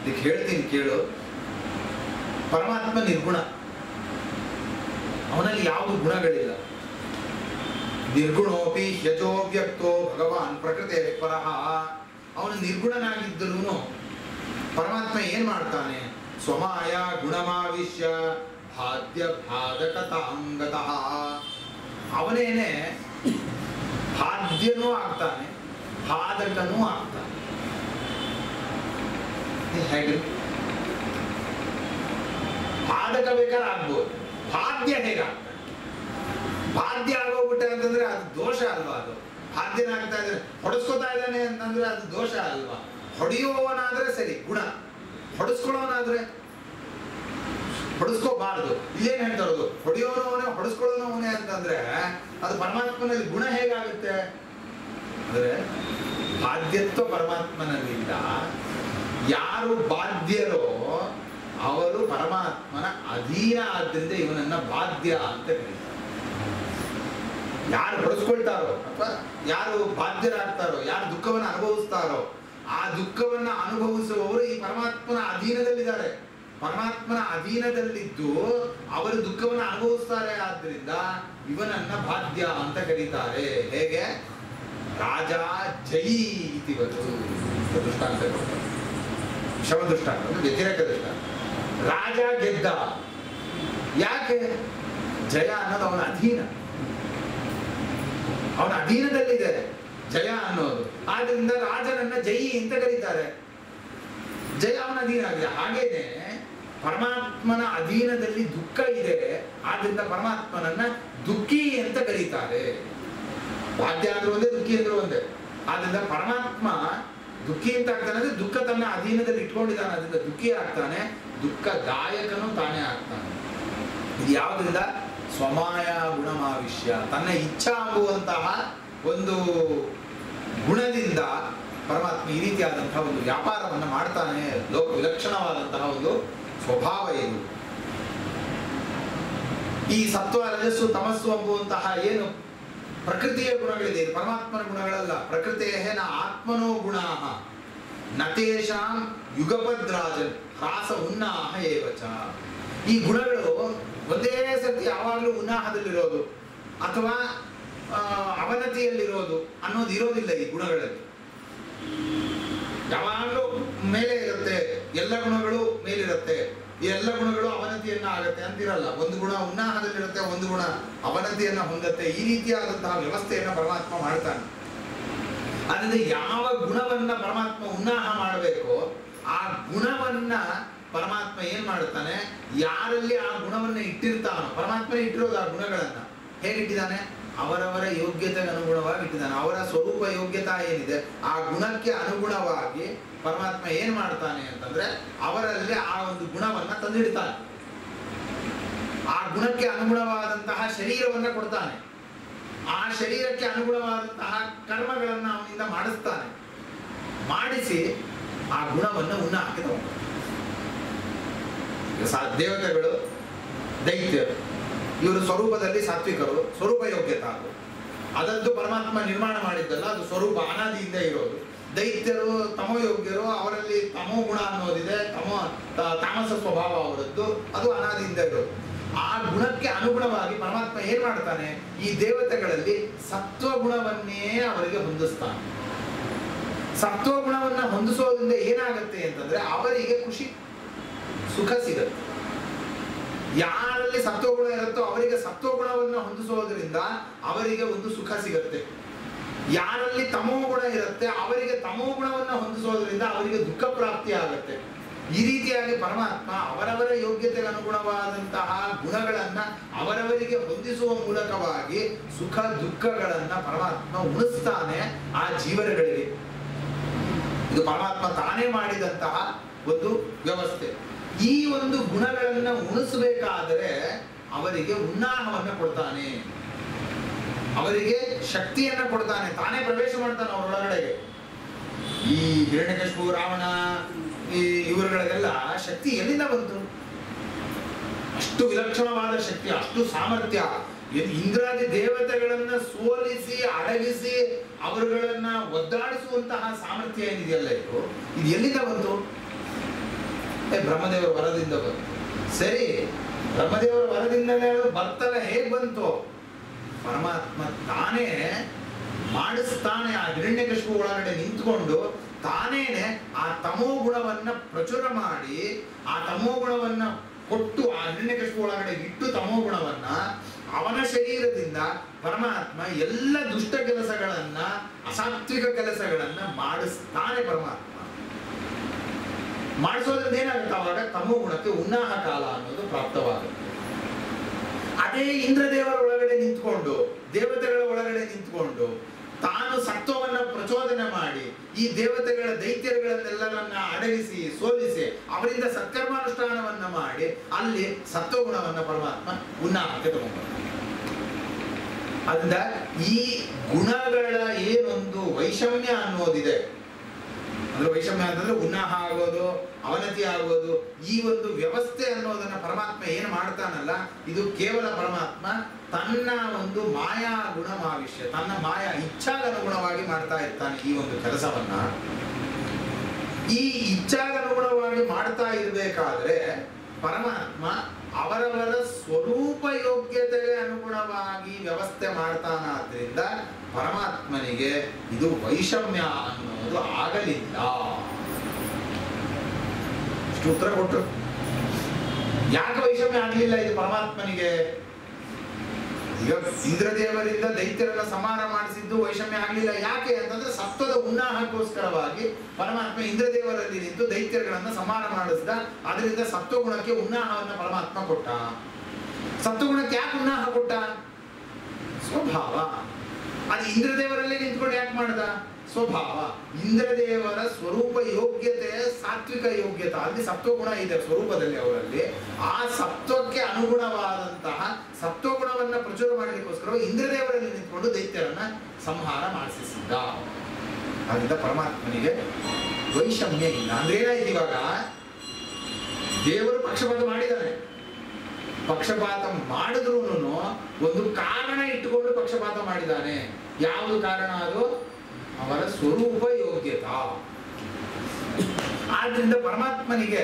ಇದಕ್ಕೆ ಹೇಳ್ತೀನಿ ಕೇಳು. ಪರಮಾತ್ಮ ನಿರ್ಗುಣ, ಅವನಲ್ಲಿ ಯಾವುದು ಗುಣಗಳಿಲ್ಲ. ನಿರ್ಗುಣೋಪಿ ಹ್ಯಜೋ ವ್ಯಕ್ತೋ ಭಗವಾನ್ ಪ್ರಕೃತಿ ಪರಃ. ಅವನು ನಿರ್ಗುಣನಾಗಿದ್ದರೂ ಪರಮಾತ್ಮ ಏನ್ ಮಾಡ್ತಾನೆ? ಸ್ವಮಾಯ ಗುಣಮಾವಿಶ್ಯ ಭಾದ್ಯ ಭಾದಕತಾಂಗತಃ. ಅವನೇನೆ ಭಾದ್ಯನೂ ಆಗ್ತಾನೆ, ಭಾದಕನೂ ಆಗ್ತಾನೆ. ಹೇಗೆ? ಭಾದಕ ಬೇಕಾದ್ರೆ ಆಗ್ಬೋದು, ಭಾದ್ಯ ಹೇಗಾಗ್ತಾನೆ? ಭಾದ್ಯ ಆಗೋಗ್ಬಿಟ್ಟೆ ಅಂತಂದ್ರೆ ಅದು ದೋಷ ಅಲ್ವಾ? ಅದು ಭಾದ್ಯನಾಗ್ತಾ ಇದ್ದಾನೆ, ಹೊಡೆಸ್ಕೊತಾ ಇದ್ದಾನೆ ಅಂತಂದ್ರೆ ಅದು ದೋಷ ಅಲ್ವಾ? ಹೊಡೆಯುವವನಾದ್ರೆ ಸರಿ ಗುಣ, ಹೊಡೆಸ್ಕೊಳ್ಳೋನಾದ್ರೆ ಹೊಡೆಸ್ಕೋಬಾರ್ದು. ಇಲ್ಲೇನ್ ಹೇಳ್ತಾ ಇರೋದು? ಹೊಡೆಯೋನವನೇ ಹೊಡೆಸ್ಕೊಳ್ಳೋನವನೇ ಅಂತಂದ್ರೆ ಅದು ಪರಮಾತ್ಮನಲ್ಲಿ ಗುಣ ಹೇಗಾಗುತ್ತೆ ಅಂದ್ರೆ ಬಾಧ್ಯತ್ವ ಪರಮಾತ್ಮನಲ್ಲಿಲ್ಲ. ಯಾರು ಬಾಧ್ಯರೋ ಅವರು ಪರಮಾತ್ಮನ ಅಧೀನ, ಆದ್ರಿಂದ ಇವನನ್ನ ಬಾಧ್ಯ ಅಂತ ಕರೀತಾರೆ. ಯಾರು ಹೊಡೆಸ್ಕೊಳ್ತಾರೋ ಅಥವಾ ಯಾರು ಬಾಧ್ಯರಾಗ್ತಾರೋ, ಯಾರು ದುಃಖವನ್ನು ಅನುಭವಿಸ್ತಾರೋ, ಆ ದುಃಖವನ್ನ ಅನುಭವಿಸುವವರು ಈ ಪರಮಾತ್ಮನ ಅಧೀನದಲ್ಲಿದ್ದಾರೆ. ಪರಮಾತ್ಮನ ಅಧೀನದಲ್ಲಿದ್ದು ಅವರು ದುಃಖವನ್ನು ಅನುಭವಿಸ್ತಾರೆ. ಆದ್ರಿಂದ ಇವನನ್ನ ಬಾಧ್ಯ ಅಂತ ಕರೀತಾರೆ. ಹೇಗೆ? ರಾಜ ಜೈ ಇತಿವತ್ತು ದೃಷ್ಟಾಂತ ಕೊಡ್ತಾರೆ. ಶವ ದೃಷ್ಟಾಂತ ಅಂದ್ರೆ ವ್ಯತಿರೇಕ ದೃಷ್ಟಾಂತ. ರಾಜ ಗೆದ್ದ, ಯಾಕೆ? ಜಯ ಅನ್ನೋದು ಅವನ ಅಧೀನ, ಅವನ ಅಧೀನದಲ್ಲಿದೆ ಜಯ ಅನ್ನೋದು. ಆದ್ರಿಂದ ರಾಜನನ್ನ ಜಯಿ ಅಂತ ಕರೀತಾರೆ. ಜಯ ಅವನ ಅಧೀನ ಆಗಿದೆ. ಹಾಗೇನೆ ಪರಮಾತ್ಮನ ಅಧೀನದಲ್ಲಿ ದುಃಖ ಇದೆ, ಆದ್ರಿಂದ ಪರಮಾತ್ಮನನ್ನ ದುಃಖಿ ಅಂತ ಕರೀತಾರೆ. ಬಾಧ್ಯ ಅಂದ್ರೂ ಒಂದೇ, ದುಃಖಿ ಅಂದ್ರೂ ಒಂದೇ. ಆದ್ರಿಂದ ಪರಮಾತ್ಮ ದುಃಖಿ ಅಂತ ಆಗ್ತಾನೆ ಅಂದ್ರೆ ದುಃಖ ತನ್ನ ಅಧೀನದಲ್ಲಿ ಇಟ್ಕೊಂಡಿದ್ದಾನೆ, ಅದರಿಂದ ದುಃಖಿ ಆಗ್ತಾನೆ, ದುಃಖದಾಯಕನು ತಾನೇ ಆಗ್ತಾನೆ. ಇದು ಯಾವುದರಿಂದ? ಸ್ವಮಾಯ ಗುಣಮಾವಿಷ್ಯ, ತನ್ನ ಇಚ್ಛಾ ಎಂಬುವಂತಹ ಒಂದು ಗುಣದಿಂದ ಪರಮಾತ್ಮ ಈ ರೀತಿಯಾದಂತಹ ಒಂದು ವ್ಯಾಪಾರವನ್ನು ಮಾಡ್ತಾನೆ. ಲೋಕ ವಿಲಕ್ಷಣವಾದಂತಹ ಒಂದು ಸ್ವಭಾವ ಇದು. ಈ ಸತ್ವ ರಜಸ್ಸು ತಮಸ್ಸು ಎಂಬುವಂತಹ ಏನು ಪ್ರಕೃತಿಯ ಗುಣಗಳಿದೆ, ಇದು ಪರಮಾತ್ಮನ ಗುಣಗಳಲ್ಲ. ಪ್ರಕೃತಿಯ ನ ಆತ್ಮನೋ ಗುಣ ನತೇಶಾಂ ಯುಗಪದ್ರಾಜನ್ ಹ್ರಾಸ ಉನ್ನಾಹ ಏವಚ. ಈ ಗುಣಗಳು ಒಂದೇ ಸರ್ತಿ ಯಾವಾಗಲೂ ಉನ್ನಾಹದಲ್ಲಿರೋದು ಅಥವಾ ಅವನತಿಯಲ್ಲಿರೋದು ಅನ್ನೋದು ಇರೋದಿಲ್ಲ. ಈ ಗುಣಗಳಲ್ಲಿ ಯಾವಾಗಲೂ ಮೇಲೆ ಇರುತ್ತೆ, ಎಲ್ಲ ಗುಣಗಳು ಮೇಲಿರುತ್ತೆ, ಈ ಎಲ್ಲ ಗುಣಗಳು ಅವನತಿಯನ್ನ ಆಗತ್ತೆ ಅಂತಿರಲ್ಲ. ಒಂದು ಗುಣ ಉನ್ನಾಹದಲ್ಲಿರುತ್ತೆ, ಒಂದು ಗುಣ ಅವನತಿಯನ್ನ ಹೊಂದತ್ತೆ. ಈ ರೀತಿಯಾದಂತಹ ವ್ಯವಸ್ಥೆಯನ್ನ ಪರಮಾತ್ಮ ಮಾಡ್ತಾನೆ. ಅದರಿಂದ ಯಾವ ಗುಣವನ್ನ ಪರಮಾತ್ಮ ಉನ್ನಾಹ ಮಾಡಬೇಕೋ ಆ ಗುಣವನ್ನ ಪರಮಾತ್ಮ ಏನ್ ಮಾಡ್ತಾನೆ, ಯಾರಲ್ಲಿ ಆ ಗುಣವನ್ನ ಇಟ್ಟಿರ್ತಾನೋ, ಪರಮಾತ್ಮನೇ ಇಟ್ಟಿರೋದು ಆ ಗುಣಗಳನ್ನ ಹೇಗಿಟ್ಟಿದ್ದಾನೆ, ಅವರವರ ಯೋಗ್ಯತೆಗೆ ಅನುಗುಣವಾಗಿ ಇಟ್ಟಿದ್ದಾನೆ. ಅವರ ಸ್ವರೂಪ ಯೋಗ್ಯತಾ ಏನಿದೆ ಆ ಗುಣಕ್ಕೆ ಅನುಗುಣವಾಗಿ ಪರಮಾತ್ಮ ಏನ್ ಮಾಡ್ತಾನೆ ಅಂತಂದ್ರೆ ಅವರಲ್ಲಿ ಆ ಒಂದು ಗುಣವನ್ನ ತಂದಿಡ್ತಾನೆ. ಆ ಗುಣಕ್ಕೆ ಅನುಗುಣವಾದಂತಹ ಶರೀರವನ್ನ ಕೊಡ್ತಾನೆ, ಆ ಶರೀರಕ್ಕೆ ಅನುಗುಣವಾದಂತಹ ಕರ್ಮಗಳನ್ನ ಅವನಿಂದ ಮಾಡಿಸ್ತಾನೆ, ಮಾಡಿಸಿ ಆ ಗುಣವನ್ನು ಉನ್ನಾಹಕ್ಕೆ ತಗೊಂಡು. ದೇವತೆಗಳು, ದೈತ್ಯರು, ಇವರು ಸ್ವರೂಪದಲ್ಲಿ ಸಾತ್ವಿಕರು, ಸ್ವರೂಪ ಯೋಗ್ಯತಾ ಅದು ಅದದ್ದು ಪರಮಾತ್ಮ ನಿರ್ಮಾಣ ಮಾಡಿದ್ದಲ್ಲ, ಅದು ಸ್ವರೂಪ ಅನಾದಿಯಿಂದ ಇರೋದು. ದೈತ್ಯರು ತಮೋಯೋಗ್ಯರು, ಅವರಲ್ಲಿ ತಮೋ ಗುಣ ಅನ್ನೋದಿದೆ, ತಾಮಸ ಸ್ವಭಾವ ಅವರದ್ದು, ಅದು ಅನಾದಿಯಿಂದ ಇರೋದು. ಆ ಗುಣಕ್ಕೆ ಅನುಗುಣವಾಗಿ ಪರಮಾತ್ಮ ಏನ್ ಮಾಡ್ತಾನೆ, ಈ ದೇವತೆಗಳಲ್ಲಿ ಸತ್ವ ಗುಣವನ್ನೇ ಅವರಿಗೆ ಹೊಂದಿಸ್ತಾನೆ. ಸತ್ವ ಗುಣವನ್ನ ಹೊಂದಿಸೋದ್ರಿಂದ ಏನಾಗತ್ತೆ ಅಂತಂದ್ರೆ ಅವರಿಗೆ ಖುಷಿ ಸುಖ ಸಿಗತ್ತೆ. ಯಾರಲ್ಲಿ ಸತ್ವಗುಣ ಇರುತ್ತೋ ಅವರಿಗೆ ಸತ್ವಗುಣವನ್ನು ಹೊಂದಿಸೋದ್ರಿಂದ ಅವರಿಗೆ ಒಂದು ಸುಖ ಸಿಗತ್ತೆ. ಯಾರಲ್ಲಿ ತಮೋ ಗುಣ ಇರುತ್ತೆ ಅವರಿಗೆ ತಮೋ ಗುಣವನ್ನು ಹೊಂದಿಸೋದ್ರಿಂದ ಅವರಿಗೆ ದುಃಖ ಪ್ರಾಪ್ತಿ ಆಗತ್ತೆ. ಈ ರೀತಿಯಾಗಿ ಪರಮಾತ್ಮ ಅವರವರ ಯೋಗ್ಯತೆಗೆ ಅನುಗುಣವಾದಂತಹ ಗುಣಗಳನ್ನ ಅವರವರಿಗೆ ಹೊಂದಿಸುವ ಮೂಲಕವಾಗಿ ಸುಖ ದುಃಖಗಳನ್ನ ಪರಮಾತ್ಮ ಉಣಿಸ್ತಾನೆ ಆ ಜೀವರುಗಳಿಗೆ. ಇದು ಪರಮಾತ್ಮ ತಾನೇ ಮಾಡಿದಂತಹ ಒಂದು ವ್ಯವಸ್ಥೆ. ಈ ಒಂದು ಗುಣಗಳನ್ನ ಉಣಿಸಬೇಕಾದರೆ ಅವರಿಗೆ ಉನ್ನಾಹವನ್ನ ಕೊಡ್ತಾನೆ, ಅವರಿಗೆ ಶಕ್ತಿಯನ್ನ ಕೊಡ್ತಾನೆ, ತಾನೇ ಪ್ರವೇಶ ಮಾಡ್ತಾನೆ ಅವರೊಳಗಡೆಗೆ. ಈ ಹಿರಣ್ಯಕಶಿಪು, ರಾವಣ, ಈ ಇವರುಗಳಿಗೆಲ್ಲ ಶಕ್ತಿ ಎಲ್ಲಿಂದ ಬಂತು? ಅಷ್ಟು ವಿಲಕ್ಷಣವಾದ ಶಕ್ತಿ, ಅಷ್ಟು ಸಾಮರ್ಥ್ಯ. ಇಂದ್ರಾದಿ ದೇವತೆಗಳನ್ನ ಸೋಲಿಸಿ ಅಡಗಿಸಿ ಅವರುಗಳನ್ನ ಒದ್ದಾಡಿಸುವಂತಹ ಸಾಮರ್ಥ್ಯ ಏನಿದೆಯಲ್ಲ, ಇದು ಎಲ್ಲಿಂದ ಬಂತು? ಬ್ರಹ್ಮದೇವರ ವರದಿಂದ ಬಂತು. ಸರಿ, ಬ್ರಹ್ಮದೇವರ ವರದಿಂದಲೇ ಬರ್ತಲ್ಲ, ಹೇಗ್ ಬಂತು? ಪರಮಾತ್ಮ ತಾನೇ ಮಾಡಿಸ್ತಾನೆ. ಆ ಹಿರಣ್ಯಕಶಿಪು ಒಳಗಡೆ ನಿಂತ್ಕೊಂಡು ತಾನೇನೆ ಆ ತಮೋ ಗುಣವನ್ನ ಪ್ರಚುರ ಮಾಡಿ, ಆ ತಮೋ ಗುಣವನ್ನ ಕೊಟ್ಟು ಆ ಹಿರಣ್ಯಕಶಿಪು ಒಳಗಡೆ ಇಟ್ಟು ತಮೋ ಗುಣವನ್ನ ಅವನ ಶರೀರದಿಂದ ಪರಮಾತ್ಮ ಎಲ್ಲ ದುಷ್ಟ ಕೆಲಸಗಳನ್ನ, ಅಸಾತ್ವಿಕ ಕೆಲಸಗಳನ್ನ ಮಾಡಿಸ್ತಾನೆ. ಪರಮಾತ್ಮ ಮಾಡಿಸೋದ್ರಿಂದ ಏನಾಗುತ್ತೆ, ಅವಾಗ ತಮೋ ಗುಣಕ್ಕೆ ಉನ್ನಾಹ ಕಾಲ ಅನ್ನೋದು ಪ್ರಾಪ್ತವಾಗುತ್ತೆ. ಅದೇ ಇಂದ್ರದೇವರ ಒಳಗಡೆ ನಿಂತ್ಕೊಂಡು, ದೇವತೆಗಳ ಒಳಗಡೆ ನಿಂತ್ಕೊಂಡು ತಾನು ಸತ್ವವನ್ನ ಪ್ರಚೋದನೆ ಮಾಡಿ ಈ ದೇವತೆಗಳ ದೈತ್ಯರುಗಳನ್ನೆಲ್ಲರನ್ನ ಅಡಗಿಸಿ ಸೋಲಿಸಿ ಅವರಿಂದ ಸತ್ಕರ್ಮಾನುಷ್ಠಾನವನ್ನ ಮಾಡಿ ಅಲ್ಲಿ ಸತ್ವಗುಣವನ್ನ ಪರಮಾತ್ಮ ಉನ್ನಾಹಕ್ಕೆ ತಗೊಂಡ್ಬರ್ತಾನೆ. ಅದರಿಂದ ಈ ಗುಣಗಳ ಏನೊಂದು ವೈಷಮ್ಯ ಅನ್ನೋದಿದೆ, ಅಂದ್ರೆ ವೈಷಮ್ಯ ಅಂತಂದ್ರೆ ಉನ್ನಾಹ ಆಗೋದು, ಅವನತಿ ಆಗೋದು, ಈ ಒಂದು ವ್ಯವಸ್ಥೆ ಅನ್ನೋದನ್ನ ಪರಮಾತ್ಮ ಏನು ಮಾಡ್ತಾನಲ್ಲ, ಇದು ಕೇವಲ ಪರಮಾತ್ಮ ತನ್ನ ಒಂದು ಮಾಯಾ ಗುಣಮಾವಿಷ್ಯ, ತನ್ನ ಮಾಯಾ ಇಚ್ಛಾಗನುಗುಣವಾಗಿ ಮಾಡ್ತಾ ಇರ್ತಾನೆ ಈ ಒಂದು ಕೆಲಸವನ್ನ. ಈ ಇಚ್ಛಾಗನುಗುಣವಾಗಿ ಮಾಡ್ತಾ ಇರಬೇಕಾದ್ರೆ ಪರಮಾತ್ಮ ಅವರವರ ಸ್ವರೂಪ ಯೋಗ್ಯತೆಗೆ ಅನುಗುಣವಾಗಿ ವ್ಯವಸ್ಥೆ ಮಾಡ್ತಾನಾದ್ರಿಂದ ಪರಮಾತ್ಮನಿಗೆ ಇದು ವೈಷಮ್ಯ ಅನ್ನೋದು ಆಗಲಿಲ್ಲ. ಇಷ್ಟು ಉತ್ತರ ಕೊಟ್ಟರು. ಯಾಕೆ ವೈಷಮ್ಯ ಆಗಲಿಲ್ಲ ಇದು ಪರಮಾತ್ಮನಿಗೆ? ಈಗ ಇಂದ್ರದೇವರಿಂದ ದೈತ್ಯರನ್ನ ಸಂಹಾರ ಮಾಡಿಸಿದ್ದು ವೈಷಮ್ಯ ಆಗಲಿಲ್ಲ. ಯಾಕೆ ಅಂತಂದ್ರೆ ಸತ್ವದ ಉನ್ನಾಹಕ್ಕೋಸ್ಕರವಾಗಿ ಪರಮಾತ್ಮ ಇಂದ್ರದೇವರಲ್ಲಿ ನಿಂತು ದೈತ್ಯರುಗಳನ್ನ ಸಂಹಾರ ಮಾಡಿಸಿದ. ಅದರಿಂದ ಸತ್ವಗುಣಕ್ಕೆ ಉನ್ನಾಹವನ್ನ ಪರಮಾತ್ಮ ಕೊಟ್ಟ. ಸತ್ವಗುಣಕ್ಕೆ ಯಾಕೆ ಉನ್ನಾಹ ಕೊಟ್ಟ? ಸ್ವಭಾವ. ಅದು ಇಂದ್ರದೇವರಲ್ಲೇ ನಿಂತ್ಕೊಂಡು ಯಾಕೆ ಮಾಡ್ದ? ಸ್ವಭಾವ. ಇಂದ್ರದೇವರ ಸ್ವರೂಪ ಯೋಗ್ಯತೆ ಸಾತ್ವಿಕ ಯೋಗ್ಯತೆ, ಅಲ್ಲಿ ಸತ್ವಗುಣ ಇದೆ ಸ್ವರೂಪದಲ್ಲಿ ಅವರಲ್ಲಿ. ಆ ಸತ್ವಕ್ಕೆ ಅನುಗುಣವಾದಂತಹ ಸತ್ವಗುಣವನ್ನ ಪ್ರಚುರ ಮಾಡಲಿಕ್ಕೋಸ್ಕರ ಇಂದ್ರದೇವರಲ್ಲಿ ನಿಂತ್ಕೊಂಡು ದೈತ್ಯರನ್ನ ಸಂಹಾರ ಮಾಡಿಸಿದ್ದ. ಅದರಿಂದ ಪರಮಾತ್ಮನಿಗೆ ವೈಷಮ್ಯ ಇಲ್ಲ. ಅಂದ್ರೆ ಏನಾಯ್ತು, ಇವಾಗ ದೇವರು ಪಕ್ಷಪಾತ ಮಾಡಿದ್ದಾನೆ. ಪಕ್ಷಪಾತ ಮಾಡಿದ್ರು ಒಂದು ಕಾರಣ ಇಟ್ಟುಕೊಂಡು ಪಕ್ಷಪಾತ ಮಾಡಿದ್ದಾನೆ. ಯಾವುದು ಕಾರಣ? ಅದು ಅವರ ಸ್ವರೂಪ ಯೋಗ್ಯತಾ. ಆದ್ರಿಂದ ಪರಮಾತ್ಮನಿಗೆ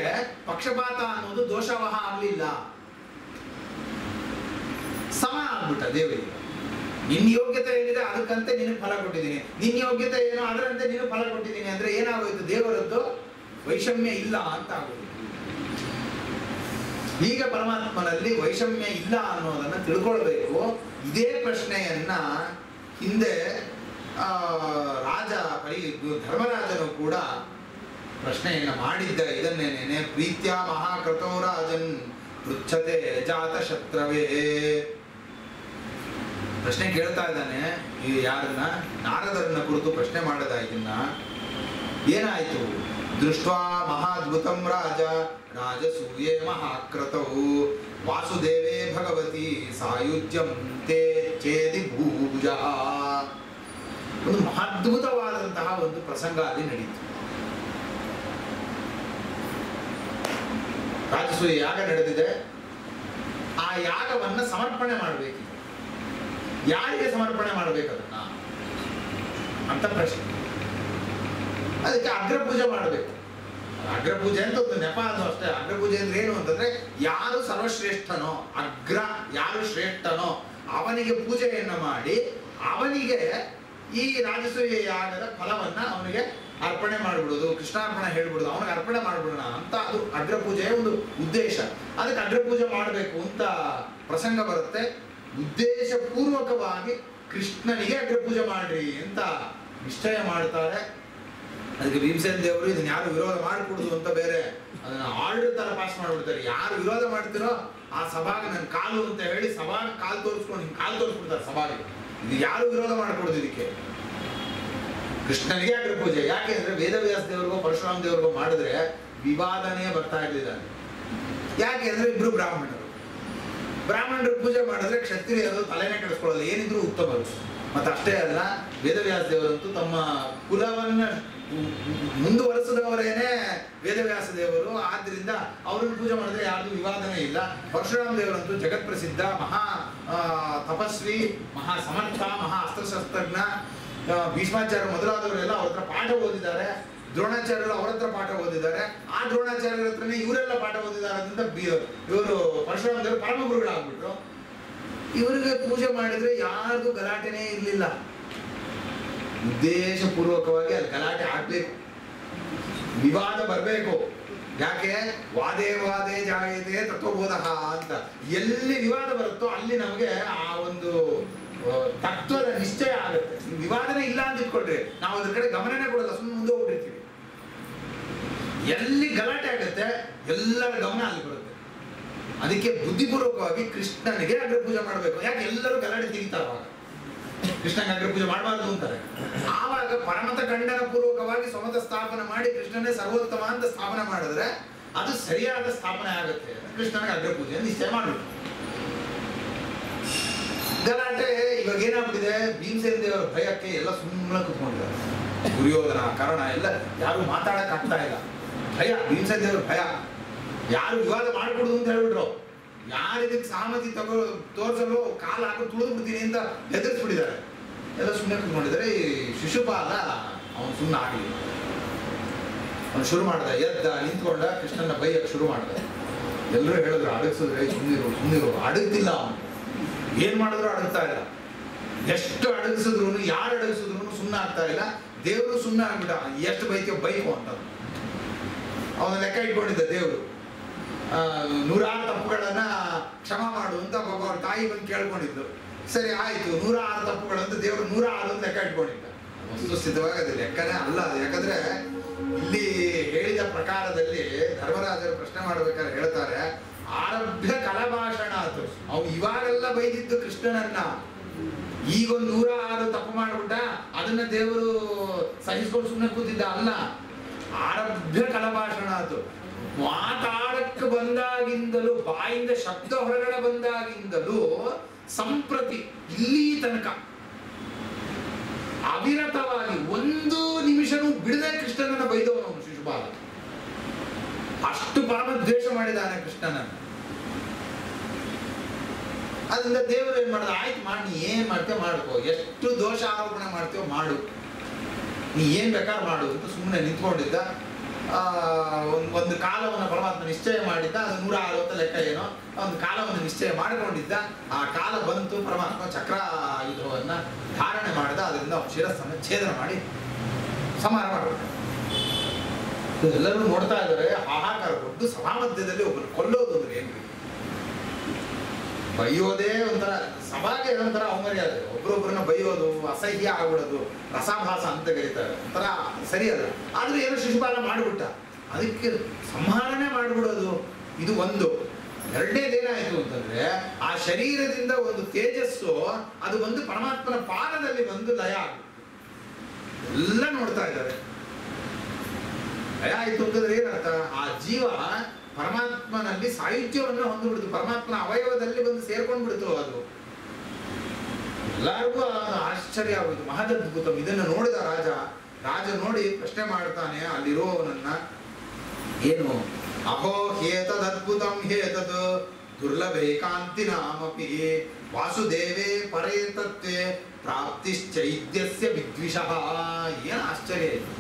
ಪಕ್ಷಪಾತ ಅನ್ನೋದು ದೋಷವಹ ಆಗಲಿಲ್ಲ, ಸಮ ಆಗ್ಬಿಟ್ಟ ದೇವರಿಗೆ. ನಿನ್ನ ಯೋಗ್ಯತೆ ಏನಿದೆ ಅದಕ್ಕಂತೆ ನಿನಗೆ ಫಲ ಕೊಟ್ಟಿದ್ದೀನಿ, ನಿನ್ನ ಯೋಗ್ಯತೆ ಏನೋ ಅದರಂತೆ ನೀನು ಫಲ ಕೊಟ್ಟಿದ್ದೀನಿ ಅಂದ್ರೆ ಏನಾಗೋಯ್ತು? ದೇವರದ್ದು ವೈಷಮ್ಯ ಇಲ್ಲ ಅಂತ ಆಗೋದು. ಈಗ ಪರಮಾತ್ಮನಲ್ಲಿ ವೈಷಮ್ಯ ಇಲ್ಲ ಅನ್ನೋದನ್ನ ತಿಳ್ಕೊಳ್ಬೇಕು. ಇದೇ ಪ್ರಶ್ನೆಯನ್ನ ಹಿಂದೆ ಧರ್ಮರಾಜನು ಕೂಡ ಪ್ರಶ್ನೆಯನ್ನ ಮಾಡಿದ್ದ. ಇದನ್ನೇನೆ ಪ್ರೀತ್ಯ ಮಹಾಕೃತೋ ರಾಜನ್ ಪೃಚ್ಛತೆ ಜಾತ ಶತ್ರವೇ. ಪ್ರಶ್ನೆ ಕೇಳ್ತಾ ಇದ್ದಾನೆ. ಯಾರನ್ನ? ನಾರದರನ್ನ ಕುರಿತು ಪ್ರಶ್ನೆ ಮಾಡದ. ಇದನ್ನ ಏನಾಯ್ತು? ದೃಷ್ಟ್ವಾ ಮಹಾದ್ಭುತಂ ರಾಜ ರಾಜಸೂಯೇ ಮಹಾಕ್ರತೌ ವಾಸುದೇವೇ ಭಗವತಿ ಸಾಯುಜ್ಯಂ ತೇ ಚೇದಿ ಭೂಜ. ಒಂದು ಮಹಾದ್ಭುತವಾದಂತಹ ಒಂದು ಪ್ರಸಂಗ ಅಲ್ಲಿ ನಡೀತು. ರಾಜಸೂಯ ಯಾಗ ನಡೆದಿದೆ. ಆ ಯಾಗವನ್ನ ಸಮರ್ಪಣೆ ಮಾಡಬೇಕಿದೆ. ಯಾರಿಗೆ ಸಮರ್ಪಣೆ ಮಾಡಬೇಕದನ್ನ ಅಂತ ಪ್ರಶ್ನೆ. ಅದಕ್ಕೆ ಅಗ್ರಪೂಜೆ ಮಾಡಬೇಕು. ಅಗ್ರಪೂಜೆ ಅಂತ ಒಂದು ನೆಪ, ಅದು ಅಷ್ಟೇ. ಅಗ್ರಪೂಜೆ ಅಂದ್ರೆ ಏನು ಅಂತಂದ್ರೆ ಯಾರು ಸರ್ವಶ್ರೇಷ್ಠನೋ, ಅಗ್ರ ಯಾರು ಶ್ರೇಷ್ಠನೋ ಅವನಿಗೆ ಪೂಜೆಯನ್ನ ಮಾಡಿ ಅವನಿಗೆ ಈ ರಾಜಸೂಯ ಯಾಗದ ಫಲವನ್ನ ಅವನಿಗೆ ಅರ್ಪಣೆ ಮಾಡಿಬಿಡೋದು, ಕೃಷ್ಣಾರ್ಪಣೆ ಹೇಳ್ಬಿಡೋದು, ಅವನಿಗೆ ಅರ್ಪಣೆ ಮಾಡ್ಬಿಡೋಣ ಅಂತ. ಅದು ಅಗ್ರಪೂಜೆಯ ಒಂದು ಉದ್ದೇಶ. ಅದಕ್ಕೆ ಅಗ್ರಪೂಜೆ ಮಾಡಬೇಕು ಅಂತ ಪ್ರಸಂಗ ಬರುತ್ತೆ. ಉದ್ದೇಶ ಪೂರ್ವಕವಾಗಿ ಕೃಷ್ಣನಿಗೆ ಅಗ್ರಪೂಜೆ ಮಾಡ್ರಿ ಅಂತ ನಿಶ್ಚಯ ಮಾಡ್ತಾರೆ. ಅದಕ್ಕೆ ಭೀಮಸೇನ ದೇವರು ಇದನ್ನ ಯಾರು ವಿರೋಧ ಮಾಡಿಕೊಡುದು ಅಂತ ಬೇರೆ ಅದನ್ನ ಆರ್ಡರ್ ತರ ಪಾಸ್ ಮಾಡ್ಬಿಡ್ತಾರೆ. ಯಾರು ವಿರೋಧ ಮಾಡ್ತಿರೋ ಆ ಸಭಾಗೆ ನನ್ನ ಕಾಲು ಅಂತ ಹೇಳಿ ಸಭಾಗೆ ಕಾಲು ತೋರಿಸ್ಕೊಂಡು ಹಿಂಗೆ ಕಾಲು ತೋರಿಸ್ಬಿಡ್ತಾರೆ ಸಭಾಗೆ. ಇದು ಯಾರು ವಿರೋಧ ಮಾಡ್ಕೊಡುದು ಇದಕ್ಕೆ? ಕೃಷ್ಣನಿಗೆ ಅಗ್ರಪೂಜೆ. ಯಾಕೆ ಅಂದ್ರೆ ವೇದವ್ಯಾಸ ದೇವ್ರಿಗೋ ಪರಶುರಾಮ ದೇವ್ರಿಗೋ ಮಾಡಿದ್ರೆ ವಿವಾದನೇ ಬರ್ತಾ ಇರ್ಲಿಲ್ಲ. ಯಾಕೆ ಅಂದ್ರೆ ಇಬ್ರು ಬ್ರಾಹ್ಮಣರು ಪೂಜೆ ಮಾಡಿದ್ರೆ ಕ್ಷತ್ರಿಯರು ತಲೆನೇ ಕೆಡಿಸ್ಕೊಳ್ಳೋದು, ಏನಿದ್ರು ಉತ್ತಮರು. ಮತ್ತೆ ಅಷ್ಟೇ ಅಲ್ಲ, ವೇದವ್ಯಾಸ ದೇವರಂತೂ ತಮ್ಮ ಕುಲವನ್ನ ಮುಂದುವರೆಸಿದವರೇನೆ ವೇದವ್ಯಾಸ ದೇವರು. ಆದ್ರಿಂದ ಅವ್ರನ್ನ ಪೂಜೆ ಮಾಡಿದ್ರೆ ಯಾರ್ದು ವಿವಾದನೇ ಇಲ್ಲ. ಪರಶುರಾಮ ದೇವರಂತೂ ಜಗತ್ ಪ್ರಸಿದ್ಧ ಮಹಾ ತಪಸ್ವಿ, ಮಹಾ ಸಮರ್ಥ, ಮಹಾ ಅಸ್ತ್ರಶಸ್ತ್ರಜ್ಞ. ಭೀಷ್ಮಾಚಾರ್ಯ ಮೊದಲಾದವರೆಲ್ಲ ಅವ್ರ ಹತ್ರ ಪಾಠ ಓದಿದ್ದಾರೆ. ದ್ರೋಣಾಚಾರ್ಯರು ಅವ್ರ ಹತ್ರ ಪಾಠ ಓದಿದ್ದಾರೆ. ಆ ದ್ರೋಣಾಚಾರ್ಯರ ಹತ್ರನೇ ಇವರೆಲ್ಲ ಪಾಠ ಓದಿದ್ದಾರೆ. ಅದರಿಂದ ಇವರು ಪರಶುರಾಮ ದೇವರು ಪರಮ ಗುರುಗಳಾಗ್ಬಿಟ್ರು. ಇವರಿಗೆ ಪೂಜೆ ಮಾಡಿದ್ರೆ ಯಾರ್ದು ಗಲಾಟೆನೇ ಇರಲಿಲ್ಲ. ಉದ್ದೇಶ ಪೂರ್ವಕವಾಗಿ ಅಲ್ಲಿ ಗಲಾಟೆ ಆಗ್ಬೇಕು, ವಿವಾದ ಬರಬೇಕು. ಯಾಕೆ? ವಾದೇ ವಾದೇ ಜಾಯತೆ ತತ್ವಬೋಧ ಅಂತ. ಎಲ್ಲಿ ವಿವಾದ ಬರುತ್ತೋ ಅಲ್ಲಿ ನಮಗೆ ಆ ಒಂದು ತತ್ವದ ನಿಶ್ಚಯ ಆಗುತ್ತೆ. ವಿವಾದನೇ ಇಲ್ಲ ಅಂತ ಇಟ್ಕೊಳ್ರಿ, ನಾವು ಅದ್ರ ಕಡೆ ಗಮನನೇ ಕೊಡಲ್ಲ, ಸುಮ್ಮನೆ ಮುಂದೆ ಹೋಗ್ಬಿಡ್ತೀವಿ. ಎಲ್ಲಿ ಗಲಾಟೆ ಆಗುತ್ತೆ ಎಲ್ಲರ ಗಮನ ಅಲ್ಲಿ ಬರುತ್ತೆ. ಅದಕ್ಕೆ ಬುದ್ಧಿಪೂರ್ವಕವಾಗಿ ಕೃಷ್ಣನಿಗೆ ಅಗ್ರಪೂಜೆ ಮಾಡಬೇಕು. ಯಾಕೆ? ಎಲ್ಲರೂ ಗಲಾಟೆ ತೆಗಿತಾರವಾಗ ಕೃಷ್ಣನಿಗೆ ಅಗ್ರಪೂಜೆ ಮಾಡಬಾರ್ದು ಅಂತಾರೆ. ಆವಾಗ ಪರಮತ ಖಂಡನ ಪೂರ್ವಕವಾಗಿ ಸ್ವಮತ ಸ್ಥಾಪನೆ ಮಾಡಿ ಕೃಷ್ಣನೇ ಸರ್ವೋತ್ತಮ ಅಂತ ಸ್ಥಾಪನೆ ಮಾಡಿದ್ರೆ ಅದು ಸರಿಯಾದ ಸ್ಥಾಪನೆ ಆಗುತ್ತೆ. ಕೃಷ್ಣನಿಗೆ ಅಗ್ರಪೂಜೆ ನಿಶ್ಚಯ ಮಾಡಬೇಕು. ಗಲಾಟೆ ಇವಾಗ ಏನಾಗ್ಬಿಟ್ಟಿದೆ? ಭೀಮಸೇನ ದೇವರ ಭಯಕ್ಕೆ ಎಲ್ಲ ಸುಮ್ಮನೆ ಕುತ್ಕೊಂಡಿದ್ದಾರೆ. ದುರ್ಯೋಧನ, ಕರ್ಣ ಎಲ್ಲ ಯಾರು ಮಾತಾಡಕ್ ಆಗ್ತಾ ಇಲ್ಲ. ಭಯ, ಭೀಮಸೇನ ದೇವರ ಭಯ. ಯಾರು ವಿವಾದ ಮಾಡ್ಕೊಡುದು ಅಂತ ಹೇಳ್ಬಿಟ್ರು. ಯಾರು ಇದಕ್ಕೆ ಸಹಮತಿ ತೋರಿಸಲು ಕಾಲ ಹಾಕಿ ತುಳಿದು ಬಿಡ್ತೀನಿ ಅಂತ ಹೆದರ್ಸ್ಬಿಟ್ಟಿದ್ದಾರೆ. ಎಲ್ಲ ಸುಮ್ಮನೆ ಕುತ್ಕೊಂಡಿದ್ದಾರೆ. ಈ ಶಿಶುಪಾಲ ಅವನು ಸುಮ್ಮನೆ ಆಗಲಿಲ್ಲ. ಅವನು ಶುರು ಮಾಡ್ದ, ಎದ್ದ ನಿಂತ್ಕೊಂಡ, ಕೃಷ್ಣನ ಬೈಯಕ್ಕೆ ಶುರು ಮಾಡ್ದ. ಎಲ್ಲರೂ ಹೇಳಿದ್ರು ಅಡಗಿಸಿದ್ರೆ ಸುಮ್ಮನಿರು. ಅಡಗ್ತಿಲ್ಲ ಅವನು. ಏನ್ ಮಾಡಿದ್ರು ಅಡಗ್ತಾ ಇಲ್ಲ. ಎಷ್ಟು ಅಡಗಿಸಿದ್ರು, ಯಾರು ಅಡಗಿಸಿದ್ರು ಸುಮ್ಮನೆ ಆಗ್ತಾ ಇಲ್ಲ. ದೇವರು ಸುಮ್ಮನೆ ಆಗ್ಬಿಟ್ಟ. ಎಷ್ಟು ಬೈಕೋ ಬೈಕು ಅಂತ ಅವನ ಲೆಕ್ಕ ಇಟ್ಕೊಂಡಿದ್ದ ದೇವರು. 106 ತಪ್ಪುಗಳನ್ನ ಕ್ಷಮ ಮಾಡು ಅಂತ ಪಾಪ ಅವ್ರ ತಾಯಿ ಬಂದು ಕೇಳ್ಕೊಂಡಿದ್ದು. ಸರಿ ಆಯ್ತು, 106 ತಪ್ಪುಗಳಂತ ದೇವರು 106 ಅಂತ ಲೆಕ್ಕ ಇಟ್ಕೊಂಡಿದ್ದ. ವಸ್ತುಸ್ಥಿತವಾಗಿ ಅದು ಲೆಕ್ಕನೇ ಅಲ್ಲ ಅದು. ಯಾಕಂದ್ರೆ ಇಲ್ಲಿ ಹೇಳಿದ ಪ್ರಕಾರದಲ್ಲಿ ಧರ್ಮರಾಜರು ಪ್ರಶ್ನೆ ಮಾಡ್ಬೇಕಾದ್ರೆ ಹೇಳ್ತಾರೆ, ಆರಭ್ಯ ಕಲಭಾಷಣ ಆತು. ಅವ್ನು ಇವಾಗೆಲ್ಲ ಬೈದಿದ್ದು ಕೃಷ್ಣನನ್ನ. ಈಗೊಂದು 106 ತಪ್ಪು ಮಾಡ್ಬಿಟ್ಟ, ಅದನ್ನ ದೇವರು ಸಹಿಸ್ಕೊಂಡು ಸುಮ್ಮನೆ ಕೂತಿದ್ದ ಅಲ್ಲ. ಆರಭ್ಯ ಕಲಭಾಷಣ ಅದು. ಮಾತಾಡಕ್ಕೆ ಬಂದಾಗಿಂದಲೂ, ಬಾಯಿಂದ ಶಬ್ದ ಹೊರಗಡೆ ಬಂದಾಗಿಂದಲೂ ಸಂಪ್ರತಿ ಇಲ್ಲಿ ತನಕ ಅವಿರತವಾಗಿ ಒಂದು ನಿಮಿಷನೂ ಬಿಡದೆ ಕೃಷ್ಣನನ್ನ ಬೈದವನು ಶಿಶುಪಾಲ. ಅಷ್ಟು ಪರಮ ದ್ವೇಷ ಮಾಡಿದಾನೆ ಕೃಷ್ಣನನ್ನು. ಅದರಿಂದ ದೇವರು ಏನ್ ಮಾಡಿದ, ಆಯ್ತು ಮಾಡಿ, ನೀ ಏನ್ ಮಾಡ್ತೇವೆ ಮಾಡ್ಕೋ, ಎಷ್ಟು ದೋಷ ಆರೋಪಣೆ ಮಾಡ್ತೇವೋ ಮಾಡು, ನೀ ಏನ್ ಬೇಕಾದ್ರೆ ಮಾಡು ಅಂತ ಸುಮ್ಮನೆ ನಿಂತ್ಕೊಂಡಿದ್ದ. ಒಂದು ಕಾಲವನ್ನು ಪರಮಾತ್ಮ ನಿಶ್ಚಯ ಮಾಡಿದ್ದ. ಅದು 160 ಲೆಕ್ಕ ಏನೋ ಒಂದು ಕಾಲವನ್ನು ನಿಶ್ಚಯ ಮಾಡಿಕೊಂಡಿದ್ದ. ಆ ಕಾಲ ಬಂತು, ಪರಮಾತ್ಮ ಚಕ್ರಾಯುಧವನ್ನ ಧಾರಣೆ ಮಾಡಿದ. ಅದರಿಂದ ಶಿರಸ್ಸನ್ನು ಛೇದನ ಮಾಡಿ ಸಂಹಾರ ಮಾಡಿಬಿಟ್ಟ. ಎಲ್ಲರೂ ನೋಡ್ತಾ ಇದ್ದಾರೆ, ಹಾಹಾಕಾರ. ದೊಡ್ಡ ಸಭಾ ಮಧ್ಯದಲ್ಲಿ ಒಬ್ಬರು ಕೊಲ್ಲೋದು ಅಂದ್ರೆ ಏನ್ರಿ? ಬೈಯೋದೇ ಒಂಥರ ಸಭಾಗೆ ಒಂಥರ ಅವಮರ್ಯಾದೆ. ಒಬ್ರೊಬ್ಬರನ್ನ ಬೈಯೋದು, ಅಸಹ್ಯ ಆಗ್ಬಿಡೋದು, ರಸಾಭಾಸ ಅಂತ ಕರೀತಾರೆ, ಒಂಥರ ಸರಿಯಲ್ಲ. ಆದ್ರೂ ಏನೋ ಶಿಶುಪಾಲ ಮಾಡಿಬಿಟ್ಟ, ಅದಕ್ಕೆ ಸಂಹಾರನೆ ಮಾಡಿಬಿಡೋದು ಇದು ಒಂದು. ಎರಡನೇದೇನಾಯ್ತು ಅಂತಂದ್ರೆ, ಆ ಶರೀರದಿಂದ ಒಂದು ತೇಜಸ್ಸು ಅದು ಒಂದು ಪರಮಾತ್ಮನ ಪಾದದಲ್ಲಿ ಒಂದು ಲಯ ಆಗುತ್ತೆ. ಎಲ್ಲ ನೋಡ್ತಾ ಇದ್ದಾರೆ. ಲಯ ಆಯ್ತು ಅಂತಂದ್ರೆ ಏನರ್ಥ? ಆ ಜೀವ ಪರಮಾತ್ಮನಲ್ಲಿ ಸಾಹಿತ್ಯವನ್ನು ಹೊಂದಿಬಿಡ್ತು, ಪರಮಾತ್ಮನ ಅವಯವದಲ್ಲಿ ಬಂದು ಸೇರ್ಕೊಂಡು ಬಿಡ್ತು. ಅದು ಎಲ್ಲರಿಗೂ ಆಶ್ಚರ್ಯ ಆಗೋದು, ಮಹದದ್ಭುತ. ಇದನ್ನು ನೋಡಿದ ರಾಜ ನೋಡಿ ಪ್ರಶ್ನೆ ಮಾಡ್ತಾನೆ ಅಲ್ಲಿರುವವನನ್ನ, ಏನು ಅಹೋ ಹೇತದದ್ಭುತಂ ಹೇತದ್ ದುರ್ಲಭೇಕಾಂತಿ ನಾಮಪಿ ವಾಸುದೇವೇ ಪರೇ ತತ್ವೇ ಪ್ರಾಪ್ತಿಶ್ಚೈದ್ಯಸ್ಯ ವಿದ್ವಿಷಃ. ಏನು ಆಶ್ಚರ್ಯ ಇದು!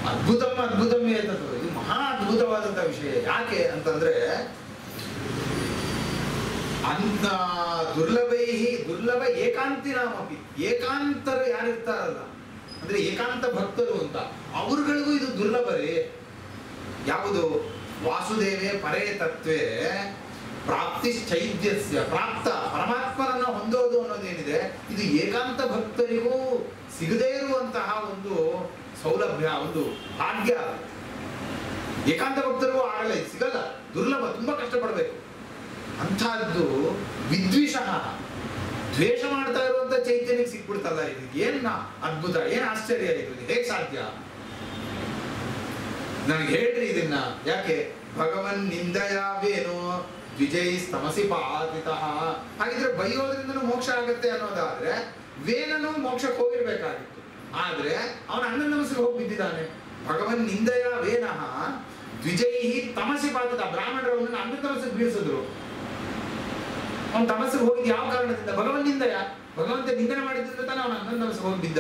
ಅದ್ಭುತಂ ಏತದ್ದು, ಇದು ಮಹಾ ಅದ್ಭುತವಾದಂತಹ ವಿಷಯ. ಯಾಕೆ ಅಂತಂದ್ರೆ, ಅಂತ ದುರ್ಲಭ ಏಕಾಂತಿ ನಾಮಪಿ, ಏಕಾಂತರು ಯಾರಿರ್ತಾರಲ್ಲ ಅಂದ್ರೆ ಏಕಾಂತ ಭಕ್ತರು ಅಂತ, ಅವ್ರಗಳಿಗೂ ಇದು ದುರ್ಲಭರೇ. ಯಾವುದು? ವಾಸುದೇವೇ ಪರೇ ತತ್ವೇ ಪ್ರಾಪ್ತಿಶ್ಚೈದ್ಯಸ್ಯ, ಪ್ರಾಪ್ತ ಪರಮಾತ್ಮನನ್ನ ಹೊಂದೋದು ಅನ್ನೋದೇನಿದೆ, ಇದು ಏಕಾಂತ ಭಕ್ತರಿಗೂ ಸಿಗದೇ ಇರುವಂತಹ ಒಂದು ಸೌಲಭ್ಯ, ಒಂದು ಭಾಗ್ಯ. ಏಕಾಂತ ಭಕ್ತರಿಗೂ ಆಗಲ್ಲ, ಇದು ಸಿಗಲ್ಲ, ದುರ್ಲಭ, ತುಂಬಾ ಕಷ್ಟಪಡಬೇಕು. ಅಂಥದ್ದು ವಿದ್ವಿಷಃ, ದ್ವೇಷ ಮಾಡ್ತಾ ಇರುವಂತ ಚೈತನ್ಯಕ್ಕೆ ಸಿಕ್ಬಿಡ್ತಲ್ಲ. ಇದು ಏನ್ ಅದ್ಭುತ, ಏನ್ ಆಶ್ಚರ್ಯ ಇದು! ಹೇಗ್ ಸಾಧ್ಯ? ನನಗೆ ಹೇಳ್ರಿ ಇದನ್ನ. ಯಾಕೆ? ಭಗವನ್ ನಿಂದಯಾವೇನೋ ದ್ವಿಜೈ ತಮಸಿ ಪಾತಿತಃ. ಹಾಗಿದ್ರೆ ಬೈಯೋದ್ರಿಂದನೂ ಮೋಕ್ಷ ಆಗತ್ತೆ ಅನ್ನೋದಾದ್ರೆ ವೇನನು ಮೋಕ್ಷಕ್ಕೆ ಹೋಗಿರ್ಬೇಕಾಗಿತ್ತು. ಆದ್ರೆ ಅವನ ಅಣ್ಣನ ತಮಸ್ಸಿಗೆ ಹೋಗಿ ಬಿದ್ದಿದ್ದಾನೆ. ಭಗವನ್ ನಿಂದಯ ವೇನಃ ದ್ವಿಜೈ ತಮಸಿ ಪಾತಿತ. ಬ್ರಾಹ್ಮಣರು ಅವನನ್ನ ಅಣ್ಣ ತಮಸ್ಸಿಗೆ ಬೀಳಿಸಿದ್ರು. ಅವನ ತಮಸ್ಸಿಗೆ ಹೋಗಿದ್ದು ಯಾವ ಕಾರಣದಿಂದ? ಭಗವನ್ ನಿಂದಯ, ಭಗವಂತ ನಿಂದನೆ ಮಾಡಿದ್ರಿಂದ ತಾನೆ ಅವನ ಅಣ್ಣನ ತಮಸ್ಸಿಗೆ ಹೋಗಿ ಬಿದ್ದ.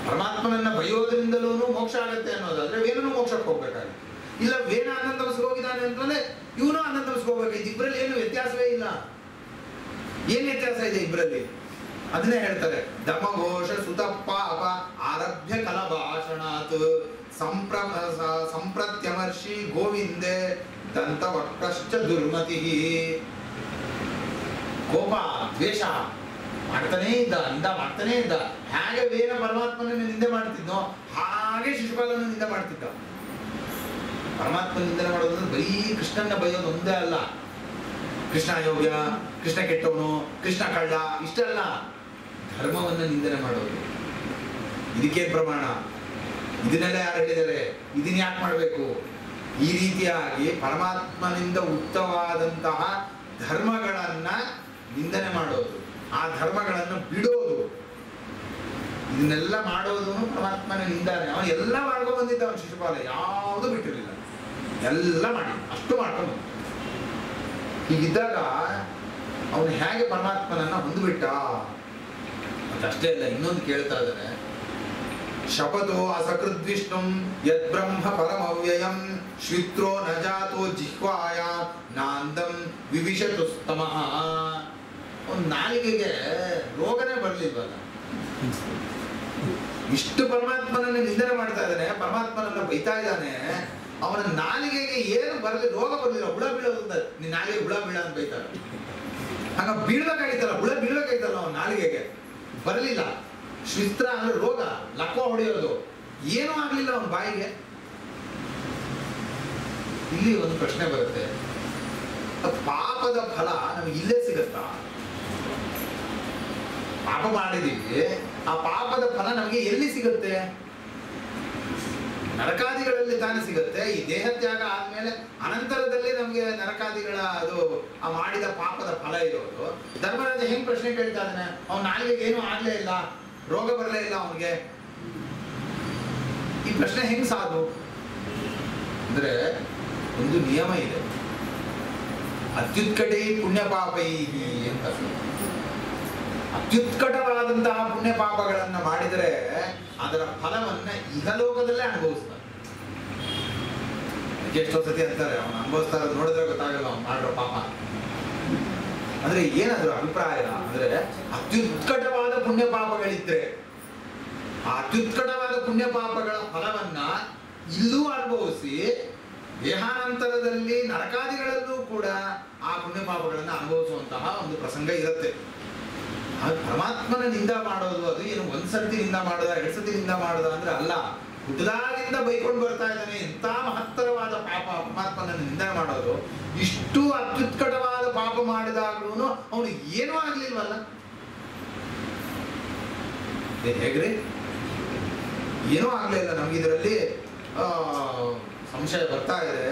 ಪರಮಾತ್ಮನನ್ನ ಬೈಯೋದ್ರಿಂದಲೂ ಮೋಕ್ಷ ಆಗತ್ತೆ ಅನ್ನೋದಾದ್ರೆ ವೇನನು ಮೋಕ್ಷಕ್ಕೆ ಹೋಗ್ಬೇಕಾಗಿತ್ತು. ಇಲ್ಲ, ವೇನ ಅಣ್ಣನ ತಮಸ್ಸಿಗೆ ಹೋಗಿದ್ದಾನೆ ಅಂತಂದ್ರೆ ಇವನು ಅಣ್ಣನ ತಮಸ್ಸಿಗೆ ಹೋಗ್ಬೇಕಾಗಿತ್ತು. ಇಬ್ಬರಲ್ಲಿ ಏನು ವ್ಯತ್ಯಾಸವೇ ಇಲ್ಲ. ಏನ್ ವ್ಯತ್ಯಾಸ ಇದೆ ಇಬ್ಬರಲ್ಲಿ? ಅದನ್ನೇ ಹೇಳ್ತಾರೆ, ದಮಘೋಷ ಸುತ ಪಾಪ ಆರಭ್ಯ ಕಲಭಾಷಣಾತ್ ಸಂಪ್ರತ್ಯಮರ್ಷಿ ಗೋವಿಂದೇ ದಂತವಕ್ರಶ್ಚ ದುರ್ಮತಿ. ಕೋಪ, ದ್ವೇಷ ಮಾಡ್ತಾನೇ ಇದ್ದ, ನಿಂದ ಮಾಡ್ತಾನೇ ಇದ್ದ. ಹೇಗೆ ವೇನ ಪರಮಾತ್ಮನ ನಿಂದೆ ಮಾಡ್ತಿದ್ನೋ ಹಾಗೆ ಶಿಶುಪಾಲನ ನಿಂದೆ ಮಾಡ್ತಿದ್ದ. ಪರಮಾತ್ಮನ ನಿಂದನೆ ಮಾಡೋದು ಬರೀ ಕೃಷ್ಣನ ಬೈಯೋದು ಒಂದೇ ಅಲ್ಲ. ಕೃಷ್ಣ ಯೋಗ್ಯ, ಕೃಷ್ಣ ಕೆಟ್ಟವನು, ಕೃಷ್ಣ ಕಳ್ಳ, ಇಷ್ಟಲ್ಲ. ಧರ್ಮವನ್ನ ನಿಂದನೆ ಮಾಡೋದು ಇದಕ್ಕೇನ್ ಪ್ರಮಾಣ? ಇದನ್ನೆಲ್ಲ ಯಾರು ಹೇಳಿದ್ದಾರೆ? ಇದನ್ನ ಯಾಕೆ ಮಾಡಬೇಕು? ಈ ರೀತಿಯಾಗಿ ಪರಮಾತ್ಮನಿಂದ ಉಕ್ತವಾದಂತಹ ಧರ್ಮಗಳನ್ನ ನಿಂದನೆ ಮಾಡೋದು, ಆ ಧರ್ಮಗಳನ್ನು ಬಿಡೋದು, ಇದನ್ನೆಲ್ಲ ಮಾಡೋದು ಪರಮಾತ್ಮನ ನಿಂದನೆ. ಅವನು ಎಲ್ಲ ಮಾಡ್ಕೊಂಡು ಬಂದಿದ್ದ. ಅವನು ಶಿಶುಪಾಲ ಯಾವುದು ಬಿಟ್ಟಿರಲಿಲ್ಲ, ಎಲ್ಲ ಮಾಡಿ ಅಷ್ಟು ಮಾಡ್ಕೊಂಡು. ಹೀಗಿದ್ದಾಗ ಅವನು ಹೇಗೆ ಪರಮಾತ್ಮನನ್ನ ಹೊಂದ್ಬಿಟ್ಟ? ಅಷ್ಟೇ ಅಲ್ಲ, ಇನ್ನೊಂದು ಕೇಳ್ತಾ ಇದ್ದಾನೆ, ಶಪಥೋ ಅಸಕೃದ್ವಿಷ್ಣು ಯದ್ ಬ್ರಹ್ಮ ಪರಮವ್ಯಯಂ ಶ್ವಿತ್ರೋ ನ ಜಾತೋ ಜಿಹ್ವಾಯ ನಾಂದಂ ವಿವಿಶತು ಸ್ತಮಃ. ಒಂದು ನಾಲಿಗೆಗೆ ರೋಗನೇ ಬರ್ಲಿಲ್ವಲ್ಲ. ಇಷ್ಟು ಪರಮಾತ್ಮನನ್ನ ನಿಂದನೆ ಮಾಡ್ತಾ ಇದ್ದಾನೆ, ಪರಮಾತ್ಮನನ್ನ ಬೈತಾ ಇದ್ದಾನೆ. ಅವನ ನಾಲಿಗೆಗೆ ಏನು ಬರಲಿ, ರೋಗ ಬರ್ಲಿಲ್ಲ. ಹುಳ ಬೀಳೋದು ಅಂತ, ನಿನ್ನ ನಾಲಿಗೆ ಹುಳ ಬೀಳ ಅಂತ ಬೈತಾರೆ. ಹಂಗ ಬೀಳ್ಬೇಕಾಗಿತ್ತಲ್ಲ, ಹುಳ ಬೀಳ್ಬೇಕಾಗಿತ್ತಲ್ಲ ಅವನ ನಾಲಿಗೆಗೆ, ಬರಲಿಲ್ಲ. ಶ್ವಿತ್ರ ಅಂದ್ರೆ ರೋಗ, ಲಕ್ವ ಹೊಡೆಯೋದು, ಏನೂ ಆಗ್ಲಿಲ್ಲ ಅವನ ಬಾಯಿಗೆ. ಇಲ್ಲಿ ಒಂದು ಪ್ರಶ್ನೆ ಬರುತ್ತೆ, ಪಾಪದ ಫಲ ನಮಗೆ ಇಲ್ಲೇ ಸಿಗುತ್ತಾ? ಪಾಪ ಮಾಡಿದೀವಿ, ಆ ಪಾಪದ ಫಲ ನಮಗೆ ಎಲ್ಲಿ ಸಿಗುತ್ತೆ? ನರಕಾದಿಗಳಲ್ಲಿ ತಾನೇ ಸಿಗುತ್ತೆ. ಈ ದೇಹ ತ್ಯಾಗ ಆದ್ಮೇಲೆ ಅನಂತರದಲ್ಲಿ ನಮ್ಗೆ ನರಕಾದಿಗಳ ಅದು ಆ ಮಾಡಿದ ಪಾಪದ ಫಲ ಇರೋದು. ಧರ್ಮರಾಜ ಹೆಂಗ್ ಪ್ರಶ್ನೆ ಕೇಳ್ತಾ ಇದ್ದಾನೆ? ಅವ್ನ ನಾಲಿಗೆಗೆ ಏನೂ ಆಗ್ಲೇ ಇಲ್ಲ, ರೋಗ ಬರಲೇ ಇಲ್ಲ ಅವನಿಗೆ. ಈ ಪ್ರಶ್ನೆ ಹೆಂಗ್ ಸಾಧು ಅಂದ್ರೆ ಒಂದು ನಿಯಮ ಇದೆ, ಅತ್ಯುತ್ಕಟೈ ಪುಣ್ಯ ಪಾಪೈ ಅಂತ. ಅತ್ಯುತ್ಕಟವಾದಂತಹ ಪುಣ್ಯ ಪಾಪಗಳನ್ನ ಮಾಡಿದರೆ ಅದರ ಫಲವನ್ನ ಇಹಲೋಕದಲ್ಲೇ ಅನುಭವಿಸ್ತಾನೆ. ಎಷ್ಟೋ ಸತಿ ಅಂತಾರೆ ಅವನು ಅನುಭವಿಸ್ತಾ ಇರೋದು ನೋಡಿದ್ರೆ ಗೊತ್ತಾಗಲ್ಲ ಅವ್ನು ಮಾಡಿರೋ ಪಾಪ. ಅಂದ್ರೆ ಏನಾದ್ರು ಅಭಿಪ್ರಾಯ ಅಂದ್ರೆ ಅತ್ಯುತ್ಕಟವಾದ ಪುಣ್ಯ ಪಾಪಗಳಿದ್ರೆ ಆ ಅತ್ಯುತ್ಕಟವಾದ ಪುಣ್ಯ ಪಾಪಗಳ ಫಲವನ್ನ ಇಲ್ಲೂ ಅನುಭವಿಸಿ ದೇಹಾನಂತರದಲ್ಲಿ ನರಕಾದಿಗಳಲ್ಲೂ ಕೂಡ ಆ ಪುಣ್ಯ ಪಾಪಗಳನ್ನ ಅನುಭವಿಸುವಂತಹ ಒಂದು ಪ್ರಸಂಗ ಇರುತ್ತೆ. ಪರಮಾತ್ಮನ ನಿಂದ ಮಾಡೋದು ಅದು ಏನು ಒಂದ್ಸರ್ತಿ ನಿಂದ ಮಾಡೋದ, ಎರಡ್ ಸತಿ ನಿಂದ ಮಾಡೋದ ಅಂದ್ರೆ ಅಲ್ಲ. ಹುಟ್ಟದಾಗಿಂದ ಬೈಕೊಂಡು ಬರ್ತಾ ಇದ್ದಾನೆ. ಎಂತ ಮಹತ್ತರವಾದ ಪಾಪ ಪರಮಾತ್ಮನ ನಿಂದ ಮಾಡೋದು. ಇಷ್ಟು ಅತ್ಯುತ್ಕಟವಾದ ಪಾಪ ಮಾಡಿದಾಗ್ಲೂ ಅವನು ಏನೂ ಆಗ್ಲಿಲ್ವಲ್ಲ. ಹೇಗ್ರಿ ಏನೂ ಆಗ್ಲಿಲ್ಲ. ನಮ್ಗಿದ್ರಲ್ಲಿ ಸಂಶಯ ಬರ್ತಾ ಇದೆ.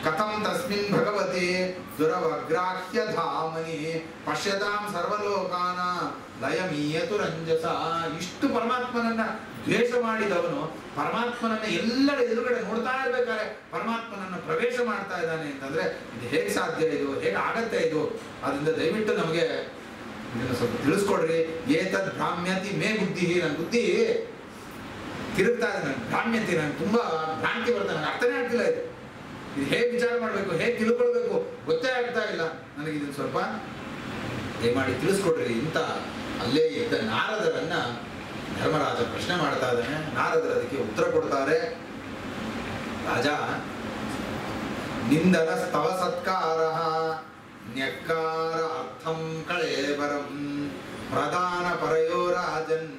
ಕಥಂ ತಸ್ಮಿನ್ ಭಗವತಿ ದುರವಗ್ರಾಹ್ಯ ಧಾಮನಿ ಪಶ್ಯತಾಂ ಸರ್ವಲೋಕಾನ ಲಯಮೀಯತು ರಂಜಸ. ಇಷ್ಟು ಪರಮಾತ್ಮನನ್ನ ದ್ವೇಷ ಮಾಡಿದವನು ಪರಮಾತ್ಮನನ್ನ ಎಲ್ಲರ ಎದುರುಗಡೆ ನೋಡ್ತಾ ಇರ್ಬೇಕಾದ್ರೆ ಪರಮಾತ್ಮನನ್ನ ಪ್ರವೇಶ ಮಾಡ್ತಾ ಇದ್ದಾನೆ ಅಂತಂದ್ರೆ ಇದು ಹೇಗೆ ಸಾಧ್ಯ? ಇದು ಹೇಗೆ ಆಗತ್ತೆ? ಇದು ಅದರಿಂದ ದಯವಿಟ್ಟು ನಮಗೆ ಇದನ್ನು ಸ್ವಲ್ಪ ತಿಳಿಸ್ಕೊಡ್ರಿ. ಏತದ್ ಭ್ರಾಮ್ಯತಿ ಮೇ ಬುದ್ಧಿ. ನನ್ನ ಬುದ್ಧಿ ತಿರುಗ್ತಾ ಇದೆ, ನನ್ ಭ್ರಾಮ್ಯತಿ, ನನ್ಗೆ ತುಂಬಾ ಭ್ರಾಂತಿ ಬರ್ತದೆ, ನನಗೆ ಅರ್ಥನೇ ಆಗ್ತಿಲ್ಲ. ಇದು ಹೇಗೆ ವಿಚಾರ ಮಾಡ್ಬೇಕು, ಹೇಗೆ ತಿಳ್ಕೊಳ್ಬೇಕು ಗೊತ್ತೇ ಆಗ್ತಾ ಇಲ್ಲ ನನಗೆ. ಇದನ್ನು ಸ್ವಲ್ಪ ದಯಮಾಡಿ ತಿಳಿಸ್ಕೊಡ್ರಿ ಅಂತ ಅಲ್ಲೇ ಇದ್ದ ನಾರದರನ್ನ ಧರ್ಮರಾಜ ಪ್ರಶ್ನೆ ಮಾಡ್ತಾ ಇದ್ದಾನೆ. ನಾರದರು ಅದಕ್ಕೆ ಉತ್ತರ ಕೊಡ್ತಾರೆ. ರಾಜ, ನಿಂದನ ಸ್ತವ ಸತ್ಕಾರ ನ್ಯಕ್ಕಾರ ಅರ್ಥಂ ಕಳೇಬರಂ ಪ್ರಧಾನ ಪರಯೋ ರಾಜನ್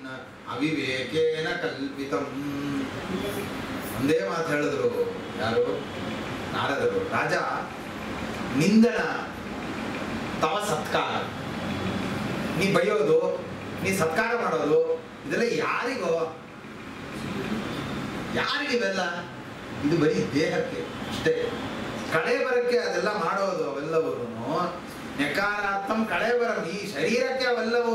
ಅವಿವೇಕೇನ ಕಲ್ಪಿತಂ. ಒಂದೇ ಮಾತು ಹೇಳಿದ್ರು ಯಾರು? ನಾರದರು. ರಾಜ, ನಿಂದನ ತವ ಸತ್ಕಾರ, ನೀ ಬೈಯೋದು, ನೀ ಸತ್ಕಾರ ಮಾಡೋದು, ಇದೆಲ್ಲ ಯಾರಿಗೋ? ಯಾರಿಗಿವೆಲ್ಲ? ಇದು ಬರೀ ದೇಹಕ್ಕೆ ಅಷ್ಟೇ. ಕಳೆ ಬರಕ್ಕೆ ಅದೆಲ್ಲ ಮಾಡೋದು ಅವೆಲ್ಲವೂ ನೆಕಾರಾರ್ಥಂ ಕಳೆ ಬರ, ಈ ಶರೀರಕ್ಕೆ ಅವೆಲ್ಲವೂ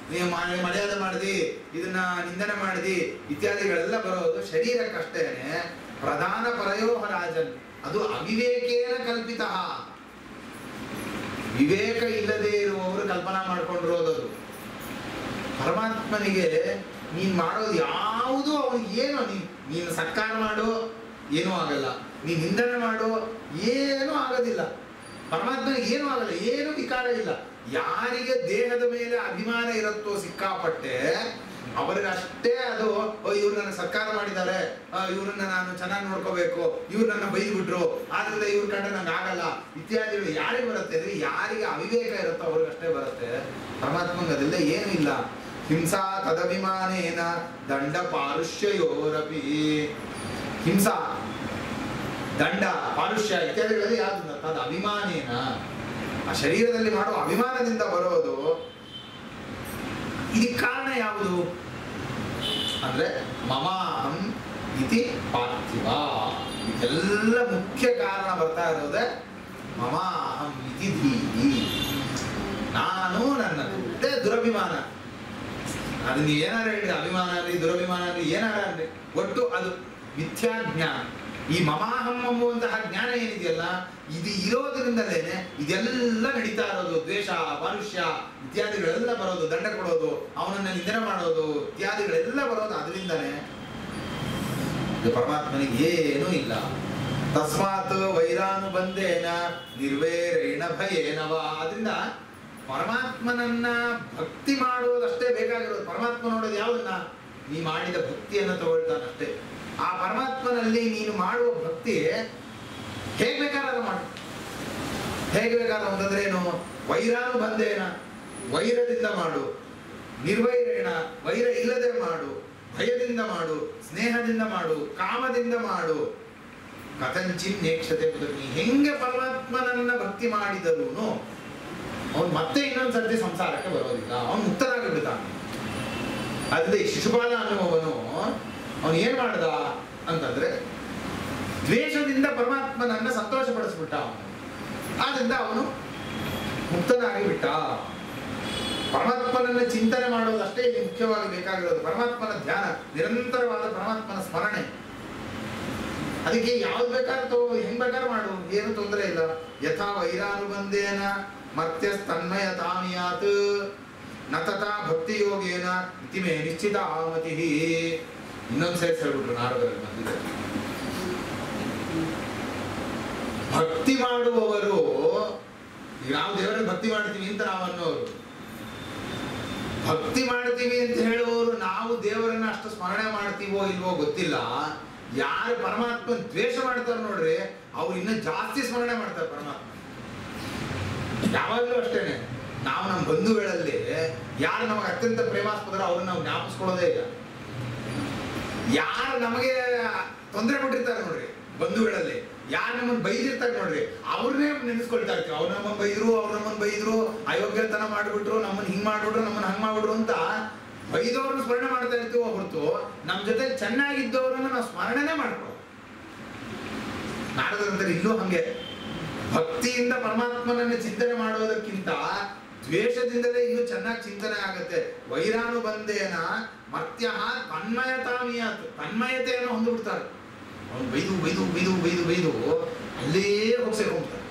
ನೀವು ಮರ್ಯಾದೆ ಮಾಡಿದಿ, ಇದನ್ನ ನಿಂದನೆ ಮಾಡಿದಿ ಇತ್ಯಾದಿಗಳೆಲ್ಲ ಬರೋದು ಶರೀರಕ್ಕಷ್ಟೇನೆ. ಪ್ರಧಾನ ಪರಯೋಹ ರಾಜನ್, ಅದು ಅವಿವೇಕೇನ ಕಲ್ಪಿತ. ವಿವೇಕ ಇಲ್ಲದೆ ಇರುವವರು ಕಲ್ಪನಾ ಮಾಡ್ಕೊಂಡಿರೋದು. ಪರಮಾತ್ಮನಿಗೆ ನೀನ್ ಮಾಡೋದು ಯಾವುದು ಅವನಿಗೆ ಏನು, ನೀನು ಸತ್ಕಾರ ಮಾಡು ಏನೂ ಆಗಲ್ಲ, ನೀನ್ ನಿಂದನೆ ಮಾಡು ಏನೂ ಆಗೋದಿಲ್ಲ. ಪರಮಾತ್ಮನಿಗೆ ಏನೂ ಆಗಲ್ಲ, ಏನು ವಿಕಾರ ಇಲ್ಲ. ಯಾರಿಗೆ ದೇಹದ ಮೇಲೆ ಅಭಿಮಾನ ಇರುತ್ತೋ ಸಿಕ್ಕಾಪಟ್ಟೆ ಅವ್ರಿಗಷ್ಟೇ ಅದು, ಇವ್ರು ನನ್ನ ಸತ್ಕಾರ ಮಾಡಿದ್ದಾರೆ, ಇವ್ರನ್ನ ನಾನು ಚೆನ್ನಾಗಿ ನೋಡ್ಕೋಬೇಕು, ಇವ್ರು ನನ್ನ ಬೈದ್ಬಿಟ್ರು, ಆದ್ರಿಂದ ಇವ್ರ ಕಂಡ್ರೆ ನಂಗೆ ಆಗಲ್ಲ ಇತ್ಯಾದಿಗಳು ಯಾರಿಗೆ ಬರುತ್ತೆ ಅಂದ್ರೆ ಯಾರಿಗೆ ಅವಿವೇಕ ಇರುತ್ತೋ ಅವ್ರಿಗಷ್ಟೇ ಬರುತ್ತೆ. ಪರಮಾತ್ಮಂಗೆ ಅದೆಲ್ಲ ಏನು ಇಲ್ಲ. ಹಿಂಸಾ ತದಭಿಮಾನೇನ ದಂಡ ಪಾರುಷ್ಯಯೋರಪಿ. ಹಿಂಸಾ, ದಂಡ, ಪಾರುಷ್ಯ ಇತ್ಯಾದಿಗಳಲ್ಲಿ ಯಾವ್ದು? ತದ ಅಭಿಮಾನೇನ, ಆ ಶರೀರದಲ್ಲಿ ಮಾಡುವ ಅಭಿಮಾನದಿಂದ ಬರೋದು. ಇದಕ್ಕೆ ಕಾರಣ ಯಾವುದು ಅಂದ್ರೆ ಮಮಾಹಂ ಇತಿ ಪಾರ್ಥಿವ. ಇದೆಲ್ಲ ಮುಖ್ಯ ಕಾರಣ ಬರ್ತಾ ಇರೋದೆ ಮಮಾಹಂ ಇತಿ ಧೀಹಿ, ನಾನು ನನ್ನದು. ಅದೇ ದುರಭಿಮಾನ. ಅದು ನೀವು ಏನಾರ ಹೇಳಿ, ಅಭಿಮಾನ ಅನ್ರಿ, ದುರಭಿಮಾನ ಅನ್ರಿ, ಏನಾರ ಅನ್ರಿ, ಒಟ್ಟು ಅದು ಮಿಥ್ಯಾಜ್ಞಾನ. ಈ ಮಮಾಹಂ ಎಂಬುವಂತಹ ಜ್ಞಾನ ಏನಿದೆಯಲ್ಲ, ಇದು ಇರೋದ್ರಿಂದಲೇನೆ ಇದೆಲ್ಲ ನಡೀತಾ ಇರೋದು. ದ್ವೇಷ, ಪಾರುಷ್ಯ ಇತ್ಯಾದಿಗಳೆಲ್ಲ ಬರೋದು, ದಂಡ ಕೊಡೋದು, ಅವನನ್ನ ನಿಂದನೆ ಮಾಡೋದು ಇತ್ಯಾದಿಗಳೆಲ್ಲ ಬರೋದು ಅದರಿಂದನೇ. ಇದು ಪರಮಾತ್ಮನಿಗೆ ಏನೂ ಇಲ್ಲ. ತಸ್ಮಾತ್ ವೈರಾನುಬಂಧೇನ ನಿರ್ವೈರೇಣ ಭಯೇನವ. ಆದ್ರಿಂದ ಪರಮಾತ್ಮನನ್ನ ಭಕ್ತಿ ಮಾಡೋದಷ್ಟೇ ಬೇಕಾಗಿರೋದು. ಪರಮಾತ್ಮ ನೋಡೋದು ಯಾವುದನ್ನ? ನೀ ಮಾಡಿದ ಭಕ್ತಿಯನ್ನು ತಗೊಳ್ತಾನಷ್ಟೇ. ಆ ಪರಮಾತ್ಮನಲ್ಲಿ ನೀನು ಮಾಡುವ ಭಕ್ತಿ ಹೇಗೆ ಬೇಕಾದ್ರೂ ಮಾಡು, ಹೇಗೆ ಬೇಕಾದ್ರೂ ಅಂತಂದ್ರೆ ಏನು? ವೈರಾನುಬಂಧೇನ, ವೈರದಿಂದ ಮಾಡು. ನಿರ್ವೈರೇಣ, ವೈರ ಇಲ್ಲದೆ ಮಾಡು. ಭಯದಿಂದ ಮಾಡು, ಸ್ನೇಹದಿಂದ ಮಾಡು, ಕಾಮದಿಂದ ಮಾಡು. ಕಥಂಚಿನ್ ನೇಕ್ಷತೆ ಪುದರ್ನಿ. ಹೆಂಗೆ ಪರಮಾತ್ಮನನ್ನ ಭಕ್ತಿ ಮಾಡಿದರೂ ಅವನು ಮತ್ತೆ ಇನ್ನೊಂದ್ಸರ್ತಿ ಸಂಸಾರಕ್ಕೆ ಬರೋದಿಲ್ಲ, ಅವನು ಮುಕ್ತನಾಗಿ ಬಿಡ್ತಾನೆ. ಅದೇ ಶಿಶುಪಾಲ ಅನ್ನುವವನು ಅವನು ಏನ್ ಮಾಡ್ದ ಅಂತಂದ್ರೆ ದ್ವೇಷದಿಂದ ಪರಮಾತ್ಮನನ್ನ ಸಂತೋಷಪಡಿಸ್ಬಿಟ್ಟ ಅವನು. ಆದ್ರಿಂದ ಅವನು ಮುಕ್ತನಾಗಿ ಬಿಟ್ಟ. ಪರಮಾತ್ಮನನ್ನ ಚಿಂತನೆ ಮಾಡೋದಷ್ಟೇ ಇಲ್ಲಿ ಮುಖ್ಯವಾಗಿ ಬೇಕಾಗಿರೋದು. ಪರಮಾತ್ಮನ ಧ್ಯಾನ, ನಿರಂತರವಾದ ಪರಮಾತ್ಮನ ಸ್ಮರಣೆ. ಅದಕ್ಕೆ ಯಾವ್ದು ಬೇಕಾದ್ರೂ ಹೆಂಗ್ ಬೇಕಾದ್ರೂ ಮಾಡು, ಏನು ತೊಂದರೆ ಇಲ್ಲ. ಯಥಾ ವೈರಾನುಬಂಧೇನ ಮರ್ತ್ಯಸ್ತನ್ಮಯತಾಮಿಯಾತ್ ನ ತಥಾ ಭಕ್ತಿ ಯೋಗೇನ ಇತಿ ಮೇ ನಿಶ್ಚಿತ ಆಮತಿ. ಇನ್ನೊಂದು ಸೇರಿಸಿ ಹೇಳ್ಬಿಟ್ರು ನಾರದರಲ್ಲಿ ಬಂದಿದೆ. ಭಕ್ತಿ ಮಾಡುವವರು, ನಾವು ದೇವರಲ್ಲಿ ಭಕ್ತಿ ಮಾಡ್ತೀವಿ ಅಂತ ನಾವು ಅನ್ನೋರು, ಭಕ್ತಿ ಮಾಡ್ತೀವಿ ಅಂತ ಹೇಳುವವರು ನಾವು ದೇವರನ್ನ ಅಷ್ಟು ಸ್ಮರಣೆ ಮಾಡ್ತೀವೋ ಇಲ್ವೋ ಗೊತ್ತಿಲ್ಲ. ಯಾರು ಪರಮಾತ್ಮ ದ್ವೇಷ ಮಾಡ್ತಾರೆ ನೋಡ್ರಿ, ಅವ್ರು ಇನ್ನೂ ಜಾಸ್ತಿ ಸ್ಮರಣೆ ಮಾಡ್ತಾರೆ ಪರಮಾತ್ಮ. ಯಾವಾಗಲೂ ಅಷ್ಟೇನೆ. ನಾವು ನಮ್ಮ ಬಂಧುಗಳಲ್ಲಿ ಯಾರು ನಮಗೆ ಅತ್ಯಂತ ಪ್ರೇಮಾಸ್ಪದರ ಅವ್ರನ್ನ ನಾವು ಜ್ಞಾಪಿಸ್ಕೊಳ್ಳೋದೇ ಇಲ್ಲ. ಯಾರು ನಮಗೆ ತೊಂದರೆ ಕೊಟ್ಟಿರ್ತಾರೆ ನೋಡ್ರಿ ಬಂಧುಗಳಲ್ಲಿ, ಯಾರು ನಮ್ಮನ್ನು ಬೈದಿರ್ತಾರೆ ನೋಡ್ರಿ, ಅವ್ರನ್ನೇ ನೆನೆಸ್ಕೊಳ್ತಾ ಇರ್ತೀವಿ. ಅವ್ರು ನಮ್ಮನ್ನು ಬೈದ್ರು, ಅಯೋಗ್ಯತನ ಮಾಡ್ಬಿಟ್ರು, ನಮ್ಮನ್ನು ಹಿಂಗ್ ಮಾಡ್ಬಿಟ್ರು, ನಮ್ಮನ್ನು ಹಂಗ್ ಮಾಡ್ಬಿಟ್ರು ಅಂತ ಬೈದವ್ರನ್ನ ಸ್ಮರಣೆ ಮಾಡ್ತಾ ಇರ್ತೀವೋ ಹೊರತು ನಮ್ಮ ಜೊತೆ ಚೆನ್ನಾಗಿದ್ದವ್ರನ್ನ ನಾವು ಸ್ಮರಣೆನೇ ಮಾಡ್ಕೊಳ್ಳೋ. ನಾರದರಂತಾರೆ ಇಲ್ಲೂ ಹಂಗೆ. ಭಕ್ತಿಯಿಂದ ಪರಮಾತ್ಮನನ್ನ ಚಿಂತನೆ ಮಾಡೋದಕ್ಕಿಂತ ದ್ವೇಷದಿಂದಲೇ ಇನ್ನೂ ಚೆನ್ನಾಗಿ ಚಿಂತನೆ ಆಗತ್ತೆ. ವೈರಾನುಬಂಧೇನ ಮರ್ತ್ಯ ತನ್ಮಯತಾಮಿಯಾತ್, ತನ್ಮಯತೆಯನ್ನು ಹೊಂದ್ಬಿಡ್ತಾರೆ. ಅವನು ಬೈದು ಅಲ್ಲೇ ಹೋಗಿ ಸೇರ್ಕೊಂಡ್ಬಿಡ್ತಾರೆ.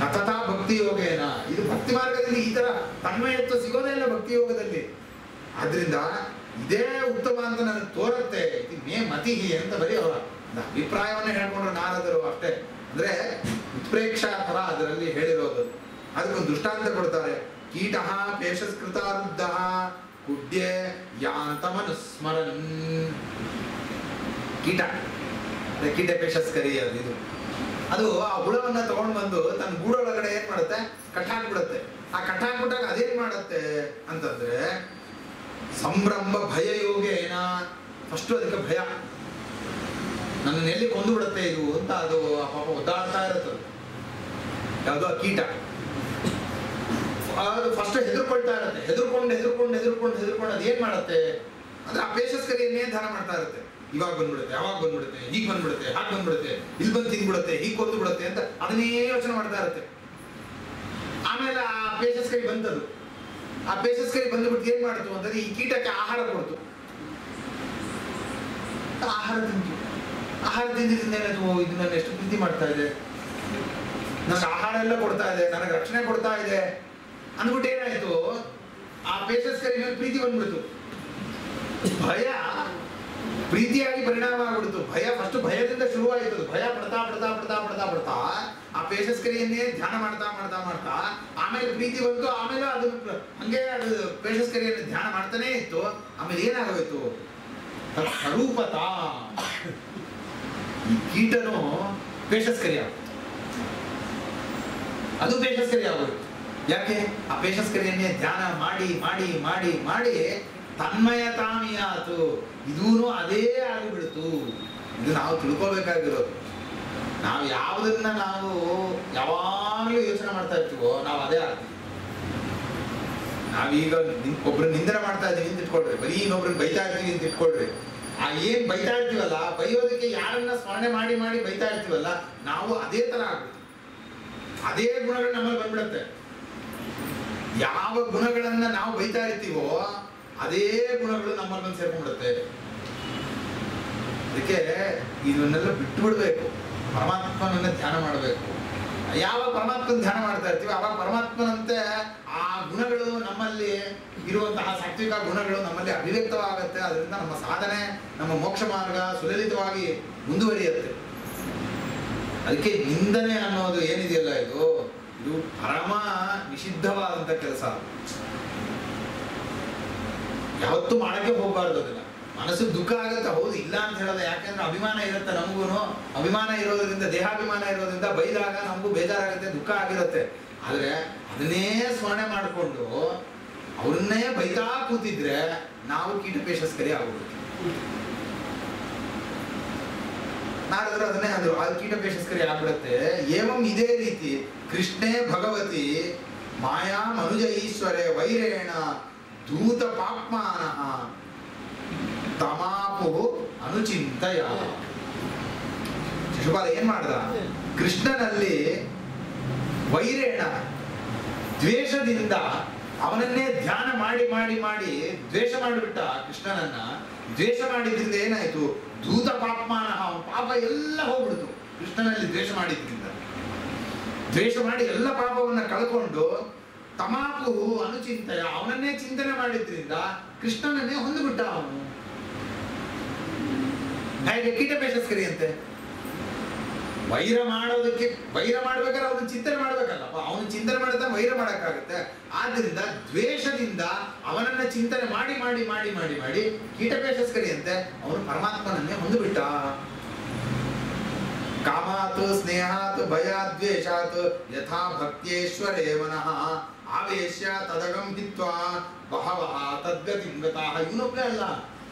ನತಥಾ ಭಕ್ತಿ ಯೋಗೇನ, ಇದು ಭಕ್ತಿ ಮಾರ್ಗದಲ್ಲಿ ಈ ತರ ತನ್ಮಯತ್ವ ಸಿಗೋದೇ ಇಲ್ಲ ಭಕ್ತಿ ಯೋಗದಲ್ಲಿ. ಆದ್ರಿಂದ ಇದೇ ಉತ್ತಮ ಅಂತ ನನಗೆ ತೋರುತ್ತೆ. ಇದು ಮೇ ಮತಿ ಅಂತ ಬರೀ ಅವರ ಅಭಿಪ್ರಾಯವನ್ನೇ ಹೇಳ್ಕೊಂಡ್ರು ನಾರದರು ಅಷ್ಟೇ. ಅಂದ್ರೆ ಉತ್ಪ್ರೇಕ್ಷಾ ತರ ಅದರಲ್ಲಿ ಹೇಳಿರೋದು. ಅದಕ್ಕೊಂದು ದೃಷ್ಟಾಂತ ಕೊಡ್ತಾರೆ. ಕೀಟ ಪೇಷಸ್ಕೃತಾರುದ್ಧ ಕುಡ್ಯೆ ಯಾಂತಮನುಸ್ಮರನ್. ಕೀಟ ಪೇಷಸ್ಕರಿ ಅದು. ಅದು ಆ ಹುಳವನ್ನ ತಗೊಂಡು ಬಂದು ತನ್ನ ಗೂಡೊಳಗಡೆ ಏನ್ ಮಾಡುತ್ತೆ, ಕಟ್ಟಾಕ್ಬಿಡುತ್ತೆ. ಆ ಕಟ್ಟಾಕ್ಬಿಟ್ಟಾಗ ಅದೇನ್ ಮಾಡುತ್ತೆ ಅಂತಂದ್ರೆ ಸಂಭ್ರಮ ಭಯ ಯೋಗೇನ. ಫಸ್ಟ್ ಅದಕ್ಕೆ ಭಯ, ನನ್ನ ಎಲ್ಲಿ ಕೊಂದು ಬಿಡುತ್ತೆ ಇದು ಅಂತ ಅದು ಪಾಪ ಒದ್ದಾಡ್ತಾ ಇರುತ್ತೆ. ಯಾವುದೋ ಆ ಕೀಟ ಅದು ಫಸ್ಟ್ ಹೆದರ್ಕೊಳ್ತಾ ಇರುತ್ತೆ. ಹೆದರ್ಕೊಂಡು ಅದೇನ್ ಮಾಡುತ್ತೆ ಅಂದ್ರೆ ಆ ಪೇಷಸ್ಕರಿಯನ್ನೇ ಧ್ಯಾನ ಮಾಡ್ತಾ ಇರುತ್ತೆ. ಇವಾಗ ಬಂದ್ಬಿಡುತ್ತೆ, ಯಾವಾಗ ಬಂದ್ಬಿಡುತ್ತೆ, ಹೀಗ್ ಬಂದ್ಬಿಡುತ್ತೆ, ಹಾಗೆ ಬಂದ್ಬಿಡುತ್ತೆ, ಇಲ್ಲಿ ಬಂದು ತಿಂದ್ಬಿಡುತ್ತೆ, ಹೀಗೆ ಕೊಂದು ಬಿಡುತ್ತೆ ಅಂತ ಅದನ್ನೇ ಯೋಚನೆ ಮಾಡ್ತಾ ಇರುತ್ತೆ. ಆಮೇಲೆ ಆ ಪೇಷಸ್ಕರಿ ಬಂತದು. ಆ ಪೇಷಸ್ಕರಿ ಬಂದ್ಬಿಟ್ಟು ಏನ್ ಮಾಡ್ತು ಅಂತಂದ್ರೆ ಈ ಕೀಟಕ್ಕೆ ಆಹಾರ ಕೊಡ್ತು. ಆಹಾರ ತಿಂದಿದ್ದರಿಂದ ಏನಾಯ್ತು, ಇದು ನನ್ನ ಎಷ್ಟು ಪ್ರೀತಿ ಮಾಡ್ತಾ ಇದೆ, ನನಗೆ ಆಹಾರ ಎಲ್ಲ ಕೊಡ್ತಾ ಇದೆ, ನನಗೆ ರಕ್ಷಣೆ ಕೊಡ್ತಾ ಇದೆ ಅಂದ್ಬಿಟ್ಟು ಏನಾಯ್ತು, ಆ ಪೇಷಸ್ಕರಿ ಮೇಲೆ ಪ್ರೀತಿ ಬಂದ್ಬಿಡ್ತು. ಭಯ ಪ್ರೀತಿಯಾಗಿ ಪರಿಣಾಮ ಆಗ್ಬಿಡ್ತು. ಫಸ್ಟ್ ಭಯದಿಂದ ಶುರುವಾಯಿತು. ಭಯ ಪಡ್ತಾ ಆ ಪೇಷಸ್ಕರಿಯನ್ನೇ ಧ್ಯಾನ ಮಾಡ್ತಾ ಆಮೇಲೆ ಪ್ರೀತಿ ಬಂತು. ಆಮೇಲೆ ಅದು ಹಂಗೆ ಅದು ಪೇಷಸ್ಕರಿಯನ್ನು ಧ್ಯಾನ ಮಾಡ್ತಾನೆ ಇತ್ತು. ಆಮೇಲೆ ಏನಾಗೋಯ್ತು, ಸ್ವರೂಪತ ಈ ಕೀಟನು ಪೇಷಸ್ಕರಿ ಆಗೋಯ್ತು. ಅದು ಪೇಷಸ್ಕರಿ ಆಗೋಯ್ತು. ಯಾಕೆ? ಆ ಪೇಷಸ್ಕರಿಯನ್ನೇ ಧ್ಯಾನ ಮಾಡಿ ತನ್ಮಯತಾಮಿಯಾತು. ಇದೂನು ಅದೇ ಆಗಿಬಿಡ್ತು. ಇದು ನಾವು ತಿಳ್ಕೋಬೇಕಾಗಿರೋದು. ನಾವು ಯಾವುದನ್ನ ನಾವು ಯಾವಾಗಲೂ ಯೋಚನೆ ಮಾಡ್ತಾ ಇರ್ತೀವೋ ನಾವು ಅದೇ ಆಗ್ತೀವಿ. ನಾವೀಗ ಒಬ್ರು ನಿಂದನೆ ಮಾಡ್ತಾ ಇದೀವಿ ಅಂತ ಇಟ್ಕೊಳ್ರಿ, ಬರೀ ಇನ್ನೊಬ್ರನ್ನ ಬೈತಾ ಇರ್ತೀವಿ ಅಂತ ಇಟ್ಕೊಳ್ರಿ. ಆ ಏನ್ ಬೈತಾ ಇರ್ತೀವಲ್ಲ, ಬೈಯೋದಕ್ಕೆ ಯಾರನ್ನ ಸ್ಮರಣೆ ಮಾಡಿ ಬೈತಾ ಇರ್ತೀವಲ್ಲ, ನಾವು ಅದೇ ತರ ಆಗ್ಬಿಡ್ತೀವಿ. ಅದೇ ಗುಣಗಳು ನಮ್ಮಲ್ಲಿ ಬಂದ್ಬಿಡುತ್ತೆ. ಯಾವ ಗುಣಗಳನ್ನ ನಾವು ಬೈತಾ ಇರ್ತೀವೋ ಅದೇ ಗುಣಗಳು ನಮ್ಮಲ್ಲಿ ಬಂದು ಸೇರ್ಕೊಂಡ್ಬಿಡುತ್ತೆ. ಅದಕ್ಕೆ ಇದನ್ನೆಲ್ಲ ಬಿಟ್ಟು ಬಿಡ್ಬೇಕು. ಪರಮಾತ್ಮನನ್ನ ಧ್ಯಾನ ಮಾಡಬೇಕು. ಯಾವಾಗ ಪರಮಾತ್ಮನ ಧ್ಯಾನ ಮಾಡ್ತಾ ಇರ್ತೀವಿ ಆವಾಗ ಪರಮಾತ್ಮನಂತೆ ಆ ಗುಣಗಳು ನಮ್ಮಲ್ಲಿ ಇರುವಂತಹ ಸಾತ್ವಿಕ ಗುಣಗಳು ನಮ್ಮಲ್ಲಿ ಅಭಿವ್ಯಕ್ತವಾಗುತ್ತೆ. ಅದರಿಂದ ನಮ್ಮ ಸಾಧನೆ, ನಮ್ಮ ಮೋಕ್ಷ ಮಾರ್ಗ ಸುಲಲಿತವಾಗಿ ಮುಂದುವರಿಯುತ್ತೆ. ಅದಕ್ಕೆ ನಿಂದನೆ ಅನ್ನೋದು ಏನಿದೆಯಲ್ಲ, ಇದು ಪರಮ ನಿಷಿದ್ಧವಾದಂತ ಕೆಲಸ. ಯಾವತ್ತೂ ಮಾಡಕ್ಕೆ ಹೋಗಬಾರ್ದು. ಅದನ್ನ ಮನಸ್ಸಿಗೆ ದುಃಖ ಆಗುತ್ತೆ, ಹೌದು, ಇಲ್ಲ ಅಂತ ಹೇಳೋದು. ಯಾಕೆಂದ್ರೆ ಅಭಿಮಾನ ಇರುತ್ತೆ ನಮಗೂನು. ಅಭಿಮಾನ ಇರೋದ್ರಿಂದ, ದೇಹಾಭಿಮಾನ ಇರೋದ್ರಿಂದ ಬೈದಾಗ ನಮಗೂ ಬೇಜಾರಾಗುತ್ತೆ, ದುಃಖ ಆಗಿರುತ್ತೆ. ಆದ್ರೆ ಅದನ್ನೇ ಸ್ಮರಣೆ ಮಾಡಿಕೊಂಡು ಅವ್ರನ್ನೇ ಬೈತಾ ಕೂತಿದ್ರೆ ನಾವು ಕೀಟ ಪೇಷಸ್ಕರಿ ಆಗ್ಬಿಡುತ್ತೆ. ನಾರದರು ಅದನ್ನೇ ಅಂದ್ರು, ಅದು ಕೀಟಪೇಶಸ್ಕರಿ ಆಗ್ಬಿಡುತ್ತೆ. ಏವಂ ಇದೇ ರೀತಿ ಕೃಷ್ಣೇ ಭಗವತಿ ಮಾಯಾ ಮನುಜ ಈಶ್ವರೇ ವೈರೇಣ ಧೂತ ಪಾಪ್ಮಾನ ತಮಾಪು ಅನುಚಿಂತಯ. ಶಿಶುಪಾಲ ಏನ್ ಮಾಡ್ದ? ಕೃಷ್ಣನಲ್ಲಿ ವೈರೇಣ ದ್ವೇಷದಿಂದ ಅವನನ್ನೇ ಧ್ಯಾನ ಮಾಡಿ ಮಾಡಿ ಮಾಡಿ ದ್ವೇಷ ಮಾಡಿಬಿಟ್ಟ. ಕೃಷ್ಣನನ್ನ ದ್ವೇಷ ಮಾಡಿದ್ರಿಂದ ಏನಾಯ್ತು? ಧೂತ ಪಾಪ್ಮಾನ, ಅವನ ಪಾಪ ಎಲ್ಲ ಹೋಗ್ಬಿಡ್ತು. ಕೃಷ್ಣನಲ್ಲಿ ದ್ವೇಷ ಮಾಡಿದ್ರಿಂದ, ದ್ವೇಷ ಮಾಡಿ ಎಲ್ಲ ಪಾಪವನ್ನ ಕಳ್ಕೊಂಡು ತಮಾಪು ಅನುಚಿಂತಯ, ಅವನನ್ನೇ ಚಿಂತನೆ ಮಾಡಿದ್ರಿಂದ ಕೃಷ್ಣನನ್ನೇ ಹೊಂದಿಬಿಟ್ಟ ಅವನು. ಹಾಗೆ ಕೀಟಪೇಶಸ್ಕರಿ ಅಂತೆ ವೈರ ಮಾಡೋದಕ್ಕೆ, ವೈರ ಮಾಡ್ಬೇಕಾದ್ರೆ ಅವನು ಚಿಂತನೆ ಮಾಡ್ಬೇಕಲ್ಲಪ್ಪ, ಅವನು ಚಿಂತನೆ ಮಾಡಿದ ವೈರ ಮಾಡಕ್ಕಾಗತ್ತೆ. ಆದ್ರಿಂದ ದ್ವೇಷದಿಂದ ಅವನನ್ನ ಚಿಂತನೆ ಮಾಡಿ ಮಾಡಿ ಮಾಡಿ ಮಾಡಿ ಮಾಡಿ ಕೀಟಪೇಶಸ್ಕರಿ ಅಂತೆ ಅವನು ಪರಮಾತ್ಮನನ್ನೇ ಹೊಂದಿಬಿಟ್ಟ. ಕಾಮಾತ್ ಸ್ನೇಹಾತ್ ಭಯಾದ್ವೇಷಾತ್ ಯಥಾ ಭಕ್ತೇಶ್ವರೇ ಮನಃ ಆವೇಶ್ಯ ತದಗಂ ಹಿತ್ವಾ ಬಹವಃ ತದ್ಗತಿಂ ಗತಾಃ. ಇವನೊಬ್ಬನೇ ಅಲ್ಲ,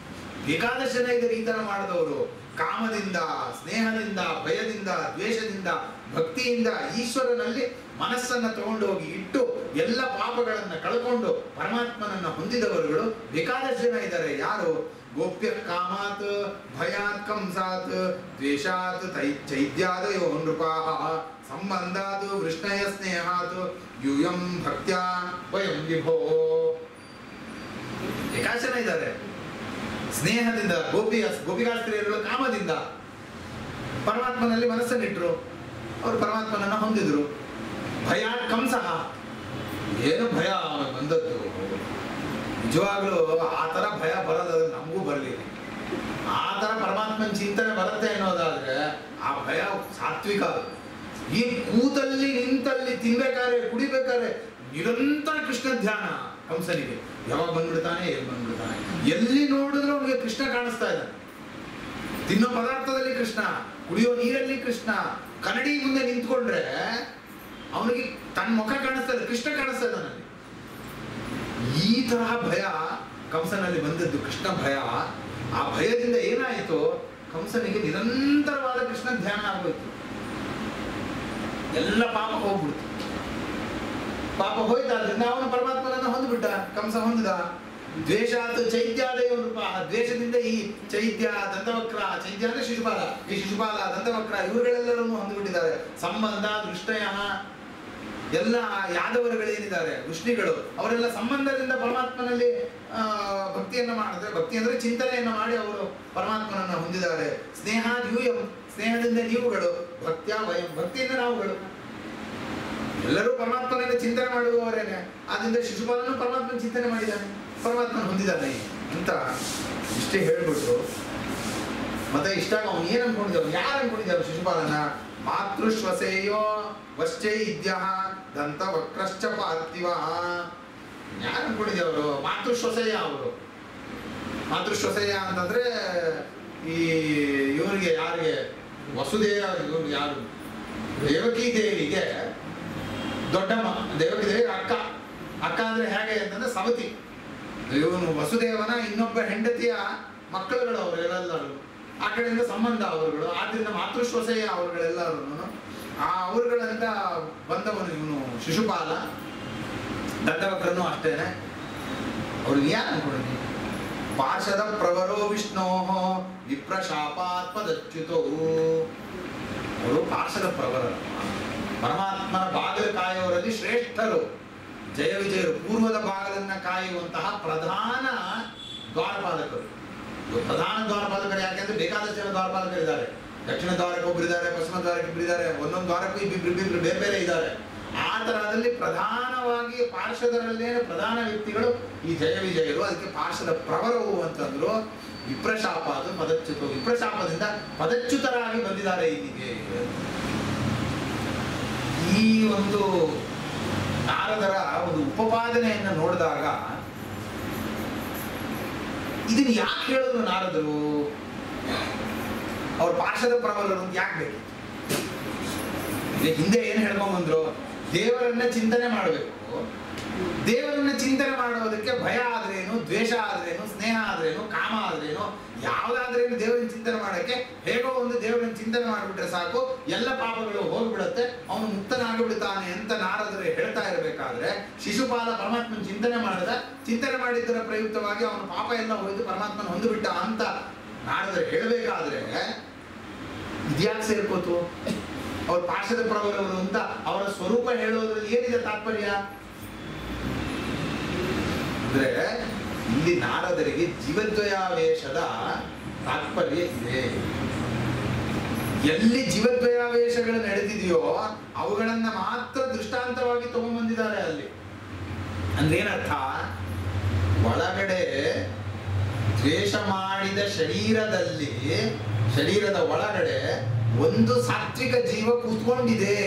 ಬೇಕಾದಷ್ಟು ಜನ ಇದ್ದಾರೆ ಈ ತರ ಮಾಡಿದವರು. ಕಾಮದಿಂದ, ಸ್ನೇಹದಿಂದ, ಭಯದಿಂದ, ದ್ವೇಷದಿಂದ, ಭಕ್ತಿಯಿಂದ ಈಶ್ವರನಲ್ಲಿ ಮನಸ್ಸನ್ನ ತಗೊಂಡು ಹೋಗಿ ಇಟ್ಟು ಎಲ್ಲ ಪಾಪಗಳನ್ನ ಕಳ್ಕೊಂಡು ಪರಮಾತ್ಮನನ್ನ ಹೊಂದಿದವರುಗಳು ಬೇಕಾದಷ್ಟು ಜನ ಇದ್ದಾರೆ. ಯಾರು? ಗೋಪ್ಯ ಕಾಮಾತ್ ಭಯಾತ್ ಕಂಸಾತ್ ದ್ವೇಷಾತ್ ಚೈದ್ಯಾದಯೋ ನೃಪಾಃ ಸಂಬಂಧಾತ್ ವೃಷ್ಣಯ ಸ್ನೇಹಾತ್ ಯೂಯಂ ಭಕ್ತ್ಯಾ ವಯಂ ವಿಭೋ. ಬೇಕಾದಷ್ಟು ಜನ ಇದ್ದಾರೆ. ಸ್ನೇಹದಿಂದ ಗೋಪಿಕಾಸ್ತ್ರೀಯರು ಕಾಮದಿಂದ ಪರಮಾತ್ಮನಲ್ಲಿ ಮನಸ್ಸನ್ನಿಟ್ರು, ಅವರು ಪರಮಾತ್ಮನನ್ನ ಹೊಂದಿದ್ರು. ಭಯ ಕಂಸಃ, ಏನು ಭಯ ಬಂದದ್ದು, ನಿಜವಾಗ್ಲೂ ಆ ತರ ಭಯ ಬರೋದಾದ್ರೆ ನಮಗೂ ಬರಲಿ. ಆ ತರ ಪರಮಾತ್ಮನ ಚಿಂತನೆ ಬರುತ್ತೆ ಅನ್ನೋದಾದ್ರೆ ಆ ಭಯ ಸಾತ್ವಿಕ. ಈ ಕೂತಲ್ಲಿ ನಿಂತಲ್ಲಿ ತಿನ್ಬೇಕಾದ್ರೆ ಕುಡಿಬೇಕಾದ್ರೆ ನಿರಂತರ ಕೃಷ್ಣ ಧ್ಯಾನ ಕಂಸನಿಗೆ. ಯಾವಾಗ ಬಂದ್ಬಿಡ್ತಾನೆ, ಎಲ್ಲಿ ಬಂದ್ಬಿಡ್ತಾನೆ, ಎಲ್ಲಿ ನೋಡಿದ್ರು ಅವನಿಗೆ ಕೃಷ್ಣ ಕಾಣಿಸ್ತಾ ಇದ್ದಾನೆ. ತಿನ್ನೋ ಪದಾರ್ಥದಲ್ಲಿ ಕೃಷ್ಣ, ಕುಡಿಯೋ ನೀರಲ್ಲಿ ಕೃಷ್ಣ. ಕನ್ನಡಿ ಮುಂದೆ ನಿಂತ್ಕೊಂಡ್ರೆ ಅವನಿಗೆ ತನ್ನ ಮುಖ ಕಾಣಿಸ್ತಾ ಇದೆ, ಕೃಷ್ಣ ಕಾಣಿಸ್ತಾ ಇದ್ದಾನಲ್ಲಿ. ಈ ತರಹ ಭಯ ಕಂಸನಲ್ಲಿ ಬಂದದ್ದು, ಕೃಷ್ಣ ಭಯ. ಆ ಭಯದಿಂದ ಏನಾಯಿತು? ಕಂಸನಿಗೆ ನಿರಂತರವಾದ ಕೃಷ್ಣ ಧ್ಯಾನ ಆಗೋಯ್ತು. ಎಲ್ಲ ಪಾಪ ಹೋಗ್ಬಿಡ್ತು. ಪಾಪ ಹೋಯ್ತಾದ್ರಿಂದ ಅವನು ಪರಮಾತ್ಮನನ್ನು ಹೊಂದ್ಬಿಟ್ಟ, ಕಂಸ ಹೊಂದಿದ. ದ್ವೇಷಾತ್ ಚೈತ್ಯಾದಯ ನೃಪ, ದ್ವೇಷದಿಂದ ಈ ಚೈತ್ಯ, ದಂತವಕ್ರ, ಚೈತ್ಯ ಅಂದ್ರೆ ಶಿಶುಪಾಲ, ಈ ಶಿಶುಪಾಲ, ದಂತವಕ್ರ ಇವರುಗಳೆಲ್ಲರನ್ನು ಹೊಂದಿಬಿಟ್ಟಿದ್ದಾರೆ. ಸಂಬಂಧ ವೃಷ್ಣಯ, ಎಲ್ಲ ಯಾದವರುಗಳೇನಿದ್ದಾರೆ ವೃಷ್ಣಿಗಳು, ಅವರೆಲ್ಲ ಸಂಬಂಧದಿಂದ ಪರಮಾತ್ಮನಲ್ಲಿ ಭಕ್ತಿಯನ್ನ ಮಾಡಿದ್ರೆ, ಭಕ್ತಿ ಅಂದ್ರೆ ಚಿಂತನೆಯನ್ನ ಮಾಡಿ ಅವರು ಪರಮಾತ್ಮನನ್ನ ಹೊಂದಿದ್ದಾರೆ. ಸ್ನೇಹ ಯೂಯಂ, ಸ್ನೇಹದಿಂದ ನೀವುಗಳು, ಭಕ್ತ್ಯಾ ವಯಂ, ಭಕ್ತಿಯಿಂದ ನಾವುಗಳು. ಎಲ್ಲರೂ ಪರಮಾತ್ಮನನ್ನ ಚಿಂತನೆ ಮಾಡುವವರೇನೆ. ಆದ್ರಿಂದ ಶಿಶುಪಾಲನು ಪರಮಾತ್ಮನ ಚಿಂತನೆ ಮಾಡಿದ್ದಾನೆ, ಪರಮಾತ್ಮನ ಹೊಂದಿದ್ದಾನೆ ಅಂತ ಇಷ್ಟೇ ಹೇಳ್ಬಿಟ್ರು. ಮತ್ತೆ ಇಷ್ಟಾಗ ಅವನು ಏನ್ ಅನ್ಕೊಂಡಿದ್ದಾವ, ಯಾರು ಅನ್ಕೊಂಡಿದ್ದಾವ ಶಿಶುಪಾಲನ? ಮಾತೃಶ್ವಸೇಯೋ ವಶ್ಚೈದ್ಯ ದಂತ ವಕ್ರಶ್ಚ ಪಾರ್ಥಿವ. ಯಾರು ಅನ್ಕೊಂಡಿದ್ದೇವರು? ಮಾತೃಶ್ವಸೇಯ ಅವರು. ಮಾತೃಶ್ವಸೇಯ ಅಂತಂದ್ರೆ ಈ ಇವರಿಗೆ, ಯಾರಿಗೆ? ವಸುದೇವ, ಇವ್ರಿಗೆ ಯಾರು? ದೇವಕಿ ದೇವಿಗೆ ದೊಡ್ಡಮ್ಮ, ದೇವಕಿ ದೇವಿ ಅಕ್ಕ. ಅಕ್ಕ ಅಂದ್ರೆ ಹೇಗೆ ಅಂತಂದ್ರೆ ಸವತಿ. ಇವನು ವಸುದೇವನ ಇನ್ನೊಬ್ಬ ಹೆಂಡತಿಯ ಮಕ್ಕಳುಗಳು ಅವರೆಲ್ಲರೂ. ಆ ಕಡೆಯಿಂದ ಸಂಬಂಧ ಅವರುಗಳು. ಆದ್ರಿಂದ ಮಾತೃಶ್ವಸೆಯ ಅವರುಗಳೆಲ್ಲರೂ ಆ ಅವರುಗಳಿಂದ ಬಂದವನು ಇವನು ಶಿಶುಪಾಲ. ದಂಡವಕ್ರನು ಅಷ್ಟೇನೆ. ಅವ್ರು ಯಾರು ಅನ್ಕೊಳ್ಳಿ? ಪಾರ್ಷದ ಪ್ರವರೋ ವಿಷ್ಣೋ ವಿಪ್ರಶಾಪಾತ್ಮದಚ್ಯುತೋ. ಅವರು ಪಾರ್ಷದ ಪ್ರವರ, ಪರಮಾತ್ಮನ ಬಾಗಿಲು ಕಾಯುವವರಲ್ಲಿ ಶ್ರೇಷ್ಠರು, ಜಯ ವಿಜಯರು. ಪೂರ್ವದ ಬಾಗಿಲನ್ನ ಕಾಯುವಂತಹ ಪ್ರಧಾನ ದ್ವಾರಪಾಲಕರು. ಪ್ರಧಾನ ದ್ವಾರಪಾಲಕರು ಯಾಕೆಂದ್ರೆ ಬೇಕಾದಷ್ಟು ಜನ ದ್ವಾರಪಾಲಕರಿದ್ದಾರೆ. ದಕ್ಷಿಣ ದ್ವಾರಕ್ಕೆ ಒಬ್ಬರಿದ್ದಾರೆ, ಪಶ್ಚಿಮ ದ್ವಾರಕ್ಕೆ ಇಬ್ಬರಿದ್ದಾರೆ, ಒಂದೊಂದು ದ್ವಾರಕ್ಕೂ ಇಬ್ಬಿಬ್ರು ಬೇರೆ ಬೇರೆ ಇದ್ದಾರೆ. ಆ ತರದಲ್ಲಿ ಪ್ರಧಾನವಾಗಿ ಪಾರ್ಷದರಲ್ಲೇನೆ ಪ್ರಧಾನ ವ್ಯಕ್ತಿಗಳು ಈ ಜಯ ವಿಜಯರು. ಅದಕ್ಕೆ ಪಾರ್ಷದ ಪ್ರವರವು ಅಂತಂದ್ರು. ವಿಪ್ರಶಾಪ ಅದು ಪದಚ್ಯುತ, ವಿಪ್ರಶಾಪದಿಂದ ಪದಚ್ಯುತರಾಗಿ ಬಂದಿದ್ದಾರೆ ಇಲ್ಲಿಗೆ. ಈ ಒಂದು ನಾರದರ ಒಂದು ಉಪಪಾದನೆಯನ್ನು ನೋಡಿದಾಗ ಇದನ್ನ ಯಾಕೆ ಹೇಳಿದ್ರು ನಾರದರು? ಅವ್ರ ಪಾರ್ಷದ ಪ್ರಬಲರು ಅಂತ ಯಾಕೆ ಬೇಕು? ಹಿಂದೆ ಏನು ಹೇಳ್ಕೊಂಡ್ಬಂದ್ರು? ದೇವರನ್ನ ಚಿಂತನೆ ಮಾಡಬೇಕು. ದೇವರನ್ನ ಚಿಂತನೆ ಮಾಡೋದಕ್ಕೆ ಭಯ ಆದ್ರೇನು, ದ್ವೇಷ ಆದ್ರೇನು, ಸ್ನೇಹ ಆದ್ರೇನು, ಕಾಮ ಆದ್ರೇನು, ಯಾವುದಾದ್ರೇನು ದೇವರನ್ನ ಚಿಂತನೆ ಮಾಡಕ್ಕೆ ಹೇಗೋ ಒಂದು ದೇವರನ್ನ ಚಿಂತನೆ ಮಾಡಿಬಿಟ್ರೆ ಸಾಕು, ಎಲ್ಲ ಪಾಪಗಳು ಹೋಗ್ಬಿಡತ್ತೆ, ಅವನು ಮುಕ್ತನಾಗಿಬಿಡ್ತಾನೆ ಅಂತ ನಾರದರು ಹೇಳ್ತಾ ಇರಬೇಕಾದ್ರೆ ಶಿಶುಪಾಲ ಪರಮಾತ್ಮನ ಚಿಂತನೆ ಮಾಡಿದ್ದರ ಪ್ರಯುಕ್ತವಾಗಿ ಅವನ ಪಾಪ ಎಲ್ಲ ಹೋಯ್ತು, ಪರಮಾತ್ಮನ ಹೊಂದುಬಿಟ್ಟ ಅಂತ ನಾರದರು ಹೇಳಬೇಕಾದ್ರೆ ಇದ್ಯಾಕೆ ಸೇರ್ಕೋತು? ಅವ್ರ ಪಾರ್ಶ್ವದ ಪ್ರಭುರವರು ಅಂತ ಅವರ ಸ್ವರೂಪ ಹೇಳೋದ್ರಲ್ಲಿ ಏನಿದೆ ತಾತ್ಪರ್ಯ ಅಂದ್ರೆ, ಇಲ್ಲಿ ನಾರದರಿಗೆ ಜೀವದ್ವಯಾವೇಶದ ತಾತ್ಪರ್ಯ ಇದೆ. ಎಲ್ಲಿ ಜೀವದ್ವಯಾವೇಶಗಳು ನಡೆದಿದೆಯೋ ಅವುಗಳನ್ನ ಮಾತ್ರ ದೃಷ್ಟಾಂತವಾಗಿ ತಗೊಂಡ್ಬಂದಿದ್ದಾರೆ ಅಲ್ಲಿ. ಅಂದ್ರೆ ಏನರ್ಥ? ಒಳಗಡೆ ದ್ವೇಷ ಮಾಡಿದ ಶರೀರದ ಒಳಗಡೆ ಒಂದು ಸಾತ್ವಿಕ ಜೀವ ಕೂತ್ಕೊಂಡಿದೆ.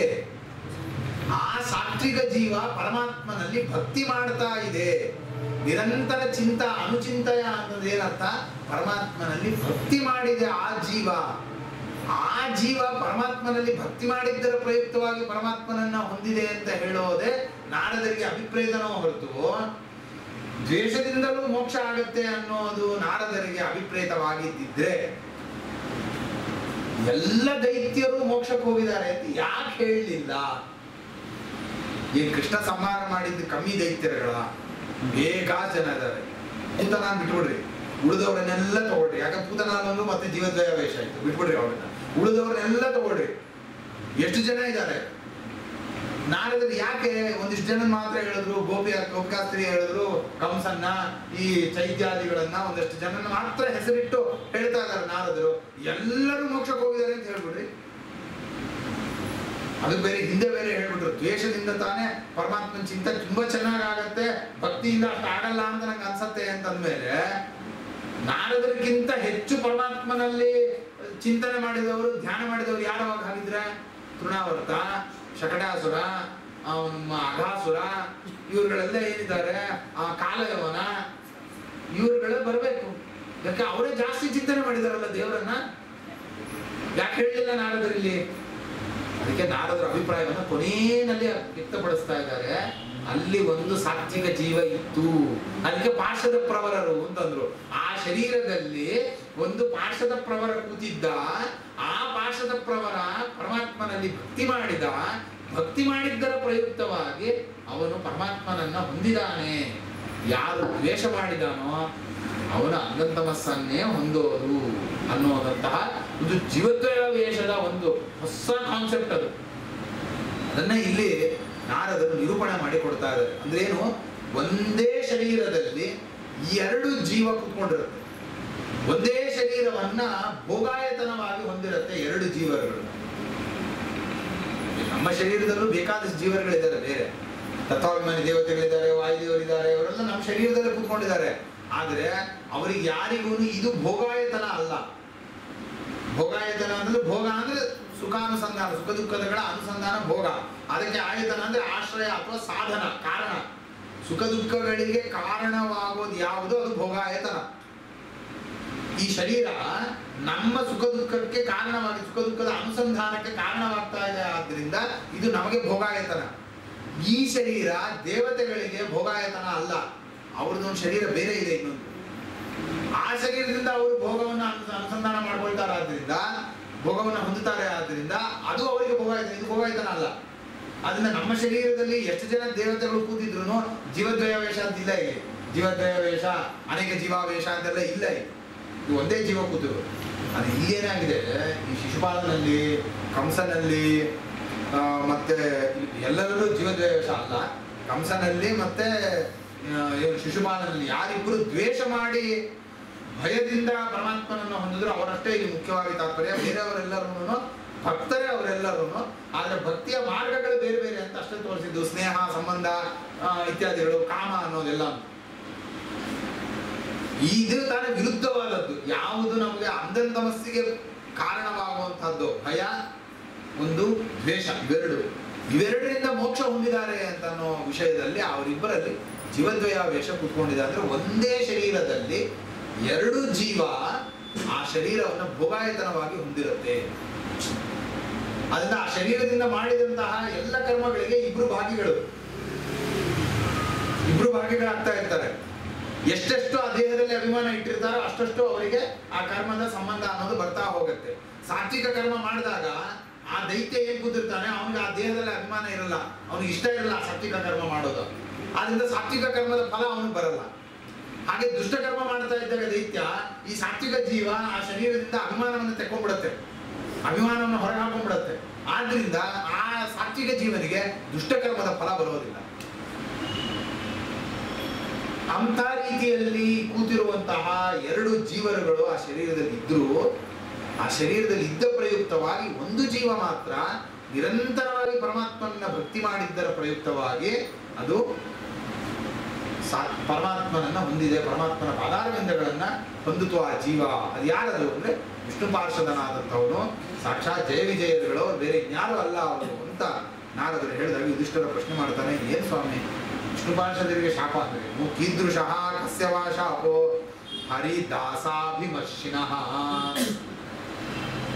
ಆ ಸಾತ್ವಿಕ ಜೀವ ಪರಮಾತ್ಮನಲ್ಲಿ ಭಕ್ತಿ ಮಾಡ್ತಾ ಇದೆ. ನಿರಂತರ ಅನುಚಿಂತಯ ಅನ್ನೋದೇನರ್ಥ? ಪರಮಾತ್ಮನಲ್ಲಿ ಭಕ್ತಿ ಮಾಡಿದೆ ಆ ಜೀವ ಪರಮಾತ್ಮನಲ್ಲಿ ಭಕ್ತಿ ಮಾಡಿದ್ದರ ಪ್ರಯುಕ್ತವಾಗಿ ಪರಮಾತ್ಮನನ್ನ ಹೊಂದಿದೆ ಅಂತ ಹೇಳೋದೇ ನಾರದರಿಗೆ ಅಭಿಪ್ರೇತನೋ ಹೊರತು ದ್ವೇಷದಿಂದಲೂ ಮೋಕ್ಷ ಆಗತ್ತೆ ಅನ್ನೋದು ನಾರದರಿಗೆ ಅಭಿಪ್ರೇತವಾಗಿದ್ದಿದ್ರೆ ಎಲ್ಲ ದೈತ್ಯರು ಮೋಕ್ಷಕ್ಕೆ ಹೋಗಿದ್ದಾರೆ ಅಂತ ಯಾಕೆ ಹೇಳಲಿಲ್ಲ? ಕೃಷ್ಣ ಸಂಹಾರ ಮಾಡಿದ್ದು ಕಮ್ಮಿ ದೈತ್ಯರುಗಳ? ಬೇಕಾದ ಜನ ಇದ್ದಾರೆ. ಪೂತನಾನ್ ಬಿಟ್ಬಿಡ್ರಿ, ಉಳಿದವ್ರನ್ನೆಲ್ಲ ತಗೊಳ್ರಿ. ಯಾಕಂದ್ರೆ ಪೂತನಾನಂದು ಮತ್ತೆ ಜೀವದ್ವಯಾವೇಶ ಆಯ್ತು, ಬಿಟ್ಬಿಡ್ರಿ ಅವ್ರನ್ನ. ಉಳಿದವ್ರನ್ನೆಲ್ಲ ತಗೊಳ್ರಿ. ಎಷ್ಟು ಜನ ಇದ್ದಾರೆ? ನಾರದರು ಯಾಕೆ ಒಂದಿಷ್ಟು ಜನ ಮಾತ್ರ ಹೇಳಿದ್ರು? ಗೋಪಿಕಾಸ್ತ್ರೀ ಹೇಳಿದ್ರು, ಕಂಸನ್ನ, ಈ ಚೈತ್ಯಾದಿಗಳನ್ನ ಒಂದಷ್ಟು ಜನನ ಮಾತ್ರ ಹೆಸರಿಟ್ಟು ಹೇಳ್ತಾ ಇದ್ದಾರೆ ನಾರದರು. ಎಲ್ಲರೂ ಮೋಕ್ಷಕ್ಕೆ ಹೋಗಿದ್ದಾರೆ ಅಂತ ಹೇಳ್ಬಿಡ್ರಿ. ಅದು ಬೇರೆ, ಹಿಂದೆ ಬೇರೆ ಹೇಳ್ಬಿಟ್ರು, ದ್ವೇಷದಿಂದ ತಾನೇ ಪರಮಾತ್ಮನ ಚಿಂತನೆ ತುಂಬಾ ಚೆನ್ನಾಗತ್ತೆ, ಭಕ್ತಿಯಿಂದ ಅಷ್ಟು ಆಗಲ್ಲ ಅಂತ ನಂಗೆ ಅನ್ಸತ್ತೆ ಅಂತಂದ್ಮೇಲೆ ನಾರದರಿಗಿಂತ ಹೆಚ್ಚು ಪರಮಾತ್ಮನಲ್ಲಿ ಚಿಂತನೆ ಮಾಡಿದವರು, ಧ್ಯಾನ ಮಾಡಿದವರು ಯಾರವಾಗ ಹಾಗಿದ್ರೆ? ತೃಣಾವರ್ತ, ಶಕಟಾಸುರ, ಅಘಾಸುರ, ಇವ್ರುಗಳೆಲ್ಲ ಏನಿದ್ದಾರೆ, ಕಾಲಯವನ, ಇವ್ರುಗಳೇ ಬರಬೇಕು. ಯಾಕೆ ಅವರೇ ಜಾಸ್ತಿ ಚಿಂತನೆ ಮಾಡಿದಾರಲ್ಲ ದೇವರನ್ನ. ಯಾಕೆ ಹೇಳಲಿಲ್ಲ ನಾರದರಲ್ಲಿ? ಅದಕ್ಕೆ ನಾರದರ ಅಭಿಪ್ರಾಯವನ್ನು ಕೊನೆಯಲ್ಲಿ ವ್ಯಕ್ತಪಡಿಸ್ತಾ ಇದ್ದಾರೆ. ಅಲ್ಲಿ ಒಂದು ಸಾತ್ವಿಕ ಜೀವ ಇತ್ತು, ಅದಕ್ಕೆ ಪಾರ್ಶ್ವದ ಪ್ರವರರು ಅಂತಂದ್ರು. ಆ ಶರೀರದಲ್ಲಿ ಒಂದು ಪಾರ್ಶ್ವದ ಪ್ರವರ ಕೂತಿದ್ದ. ಆ ಪಾರ್ಶ್ವದ ಪ್ರವರ ಪರಮಾತ್ಮನಲ್ಲಿ ಭಕ್ತಿ ಮಾಡಿದ್ದರ ಪ್ರಯುಕ್ತವಾಗಿ ಅವನು ಪರಮಾತ್ಮನನ್ನ ಹೊಂದಿದಾನೆ. ಯಾರು ದ್ವೇಷ ಮಾಡಿದಾನೋ ಅವನ ಅಂಗಂತಮಸ್ಸನ್ನೇ ಹೊಂದೋದು ಅನ್ನೋದಂತಹ ಇದು ಜೀವದ್ವಯಾವೇಶದ ಒಂದು ಹೊಸ ಕಾನ್ಸೆಪ್ಟ್. ಅದನ್ನ ಇಲ್ಲಿ ನಾರದರು ನಿರೂಪಣೆ ಮಾಡಿ ಕೊಡ್ತಾ ಇದ್ದಾರೆ. ಅಂದ್ರೆ ಏನು? ಒಂದೇ ಶರೀರದಲ್ಲಿ ಎರಡು ಜೀವ ಕೂತ್ಕೊಂಡಿರುತ್ತೆ. ಒಂದೇ ಶರೀರವನ್ನ ಭೋಗಾಯತನವಾಗಿ ಹೊಂದಿರುತ್ತೆ ಎರಡು ಜೀವಗಳು. ನಮ್ಮ ಶರೀರದಲ್ಲೂ ಬೇಕಾದಷ್ಟು ಜೀವಗಳಿದ್ದಾರೆ, ಬೇರೆ ತತ್ವಾಭಿಮಾನಿ ದೇವತೆಗಳಿದ್ದಾರೆ, ವಾಯುದೇವರಿದ್ದಾರೆ, ಅವರೆಲ್ಲ ನಮ್ಮ ಶರೀರದಲ್ಲೇ ಕೂತ್ಕೊಂಡಿದ್ದಾರೆ. ಆದ್ರೆ ಅವರಿಗೆ ಯಾರಿಗೂ ಇದು ಭೋಗಾಯತನ ಅಲ್ಲ. ಭೋಗಾಯತನ ಅಂದ್ರೆ, ಭೋಗ ಅಂದ್ರೆ ಸುಖಾನುಸಂಧಾನ, ಸುಖ ದುಃಖಗಳ ಅನುಸಂಧಾನ ಭೋಗ. ಅದಕ್ಕೆ ಆಯತನ ಅಂದ್ರೆ ಆಶ್ರಯ ಅಥವಾ ಸಾಧನ, ಕಾರಣ. ಸುಖ ದುಃಖಗಳಿಗೆ ಕಾರಣವಾಗೋದು ಯಾವುದು? ಅದು ಭೋಗಾಯತನ. ಈ ಶರೀರ ನಮ್ಮ ಸುಖ ದುಃಖಕ್ಕೆ ಕಾರಣವಾಗಿ, ಸುಖ ದುಃಖದ ಅನುಸಂಧಾನಕ್ಕೆ ಕಾರಣವಾಗ್ತಾ ಇದೆ. ಆದ್ರಿಂದ ಇದು ನಮಗೆ ಭೋಗಾಯತನ. ಈ ಶರೀರ ದೇವತೆಗಳಿಗೆ ಭೋಗಾಯತನ ಅಲ್ಲ. ಅವ್ರದ್ದೊಂದು ಶರೀರ ಬೇರೆ ಇದೆ ಇನ್ನೊಂದು. ಆ ಶರೀರದಿಂದ ಅವರು ಭೋಗವನ್ನು ಅನುಸಂಧಾನ ಮಾಡ್ಕೊಳ್ತಾರೆ, ಆದ್ರಿಂದ ಭೋಗವನ್ನು ಹೊಂದುತ್ತಾರೆ. ಆದ್ರಿಂದ ಅದು ಅವರಿಗೆ ಭೋಗಾಯತನ, ಇದು ಭೋಗಾಯತನ ಅಲ್ಲ. ಅದನ್ನ ನಮ್ಮ ಶರೀರದಲ್ಲಿ ಎಷ್ಟು ಜನ ದೇವತೆಗಳು ಕೂತಿದ್ರು ಜೀವದ್ವಯಾವೇಶ ಅಂತಿಲ್ಲ. ಇಲ್ಲಿ ಜೀವದ್ವಯಾವೇಶ, ಅನೇಕ ಜೀವಾವೇಶ ಅಂತೆಲ್ಲ ಇಲ್ಲ. ಇದು ಒಂದೇ ಜೀವ ಕೂತರು. ಅದು ಇಲ್ಲೇನಾಗಿದೆ, ಈ ಶಿಶುಪಾಲನಲ್ಲಿ, ಕಂಸನಲ್ಲಿ, ಮತ್ತೆ ಎಲ್ಲರಲ್ಲೂ ಜೀವದ್ವಯಾವೇಶ ಅಲ್ಲ. ಕಂಸನಲ್ಲಿ ಮತ್ತೆ ಶಿಶುಪಾಲನಲ್ಲಿ ಯಾರಿಬ್ಬರು ದ್ವೇಷ ಮಾಡಿ ಭಯದಿಂದ ಪರಮಾತ್ಮನನ್ನು ಹೊಂದಿದ್ರು ಅವರಷ್ಟೇ ಇಲ್ಲಿ ಮುಖ್ಯವಾಗಿ ತಾತ್ಪರ್ಯ. ಬೇರೆಯವರೆಲ್ಲರೂ ಭಕ್ತರೇ ಅವರೆಲ್ಲರೂ. ಆದ್ರೆ ಭಕ್ತಿಯ ಮಾರ್ಗಗಳು ಬೇರೆ ಬೇರೆ ಅಂತ ಅಷ್ಟೇ ತೋರಿಸಿದ್ದು. ಸ್ನೇಹ, ಸಂಬಂಧ ಇತ್ಯಾದಿಗಳು, ಕಾಮ ಅನ್ನೋದೆಲ್ಲ ಇದು ತಾನೇ ವಿರುದ್ಧವಾದದ್ದು. ಯಾವುದು ನಮಗೆ ಅಂಧಂತಮಸ್ಸಿಗೆ ಕಾರಣವಾಗುವಂತಹದ್ದು ಭಯ, ಒಂದು ದ್ವೇಷ, ಇವೆರಡರಿಂದ ಮೋಕ್ಷ ಹೊಂದಿದ್ದಾರೆ ಅಂತ ಅನ್ನೋ ವಿಷಯದಲ್ಲಿ ಅವರಿಬ್ಬರಲ್ಲಿ ಜೀವದ್ವಯಾವೇಶ ಕೂತ್ಕೊಂಡಿದೆ. ಅಂದ್ರೆ ಒಂದೇ ಶರೀರದಲ್ಲಿ ಎರಡು ಜೀವ ಆ ಶರೀರವನ್ನು ಭೋಗಾಯತನವಾಗಿ ಹೊಂದಿರುತ್ತೆ. ಅದರಿಂದ ಆ ಶರೀರದಿಂದ ಮಾಡಿದಂತಹ ಎಲ್ಲ ಕರ್ಮಗಳಿಗೆ ಇಬ್ರು ಭಾಗಿಗಳಾಗ್ತಾ ಇರ್ತಾರೆ. ಎಷ್ಟೆಷ್ಟು ಆ ದೇಹದಲ್ಲಿ ಅಭಿಮಾನ ಇಟ್ಟಿರ್ತಾರೋ ಅಷ್ಟಷ್ಟು ಅವರಿಗೆ ಆ ಕರ್ಮದ ಸಂಬಂಧ ಅನ್ನೋದು ಬರ್ತಾ ಹೋಗುತ್ತೆ. ಸಾತ್ವಿಕ ಕರ್ಮ ಮಾಡಿದಾಗ ಆ ದೈತ್ಯ ಏನ್ ಕೂತಿರ್ತಾನೆ ಅವನಿಗೆ ಆ ದೇಹದಲ್ಲಿ ಅಭಿಮಾನ ಇರಲ್ಲ, ಅವನಿಗೆ ಇಷ್ಟ ಇರಲ್ಲ ಸಾತ್ವಿಕ ಕರ್ಮ ಮಾಡೋದು. ಆದ್ರಿಂದ ಸಾತ್ವಿಕ ಕರ್ಮದ ಫಲ ಅವನಿಗೆ ಬರಲ್ಲ. ಹಾಗೆ ದುಷ್ಟಕರ್ಮ ಮಾಡ್ತಾ ಇದ್ದಾಗ ದೈತ್ಯ ಈ ಸಾತ್ವಿಕ ಜೀವ ಆ ಶರೀರದಿಂದ ಅಭಿಮಾನವನ್ನು ತೆಕ್ಕೊಂಡ್ಬಿಡುತ್ತೆ, ಅಭಿಮಾನವನ್ನು ಹೊರಗೆ ಹಾಕೊಂಡ್ಬಿಡುತ್ತೆ. ಆದ್ರಿಂದ ಆ ಸಾತ್ವಿಕ ಜೀವನಿಗೆ ದುಷ್ಟಕರ್ಮದ ಫಲ ಬರೋದಿಲ್ಲ. ಅಂತ ರೀತಿಯಲ್ಲಿ ಕೂತಿರುವಂತಹ ಎರಡು ಜೀವರುಗಳು ಆ ಶರೀರದಲ್ಲಿ ಇದ್ರೂ ಆ ಶರೀರದಲ್ಲಿ ಇದ್ದ ಪ್ರಯುಕ್ತವಾಗಿ ಒಂದು ಜೀವ ಮಾತ್ರ ನಿರಂತರವಾಗಿ ಪರಮಾತ್ಮನ ಭಕ್ತಿ ಮಾಡಿದ್ದರ ಪ್ರಯುಕ್ತವಾಗಿ ಅದು ಪರಮಾತ್ಮನನ್ನ ಹೊಂದಿದೆ, ಪರಮಾತ್ಮನ ಪಾದಾರವಿಂದಗಳನ್ನ ಹೊಂದಿತು ಆ ಜೀವ. ಅದು ಯಾರದು ಅಂದ್ರೆ ವಿಷ್ಣು ಪಾರ್ಷದನಾದಂಥವನು ಸಾಕ್ಷಾತ್ ಜಯ ವಿಜಯರುಗಳು, ಬೇರೆ ಇನ್ಯಾರು ಅಲ್ಲ ಅವರು ಅಂತ ನಾರದರು ಹೇಳಿದಾಗ ಯುಧಿಷ್ಠಿರ ಪ್ರಶ್ನೆ ಮಾಡ್ತಾನೆ, ಏನ್ ಸ್ವಾಮಿ ವಿಷ್ಣು ಪಾರ್ಷದರಿಗೆ ಶಾಪ ಅಂದ್ರೆ ಕೀದೃಶಃ ಕಸ್ಯವಾ ಶಾಪೋ ಹರಿದಾಸಾಭಿಮರ್ಶಿನಃ.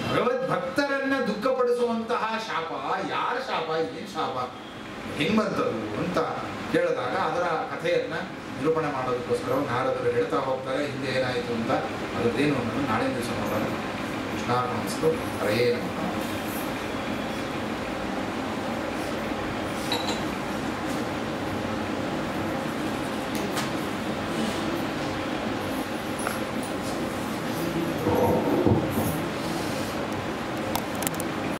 ಭಗವದ್ ಭಕ್ತರನ್ನ ದುಃಖಪಡಿಸುವಂತಹ ಶಾಪ ಯಾರ ಶಾಪ, ಏನ್ ಶಾಪ, ಹೆಂಗ್ ಬಂತದು ಅಂತ ಕೇಳಿದಾಗ ಅದರ ಕಥೆಯನ್ನ ನಿರೂಪಣೆ ಮಾಡೋದಕ್ಕೋಸ್ಕರ ನಾರದರು ಹೇಳ್ತಾ ಹೋಗ್ತಾರೆ ಹಿಂದೆ ಏನಾಯಿತು ಅಂತ. ಅದರದ್ದೇನು ಅನ್ನೋದು ನಾಳೆ ದಿವಸ ನೋಡೋಣ. ಕೃಷ್ಣಾರ್ಪಣಮಸ್ತು. ಹರೇ ನಮಃ.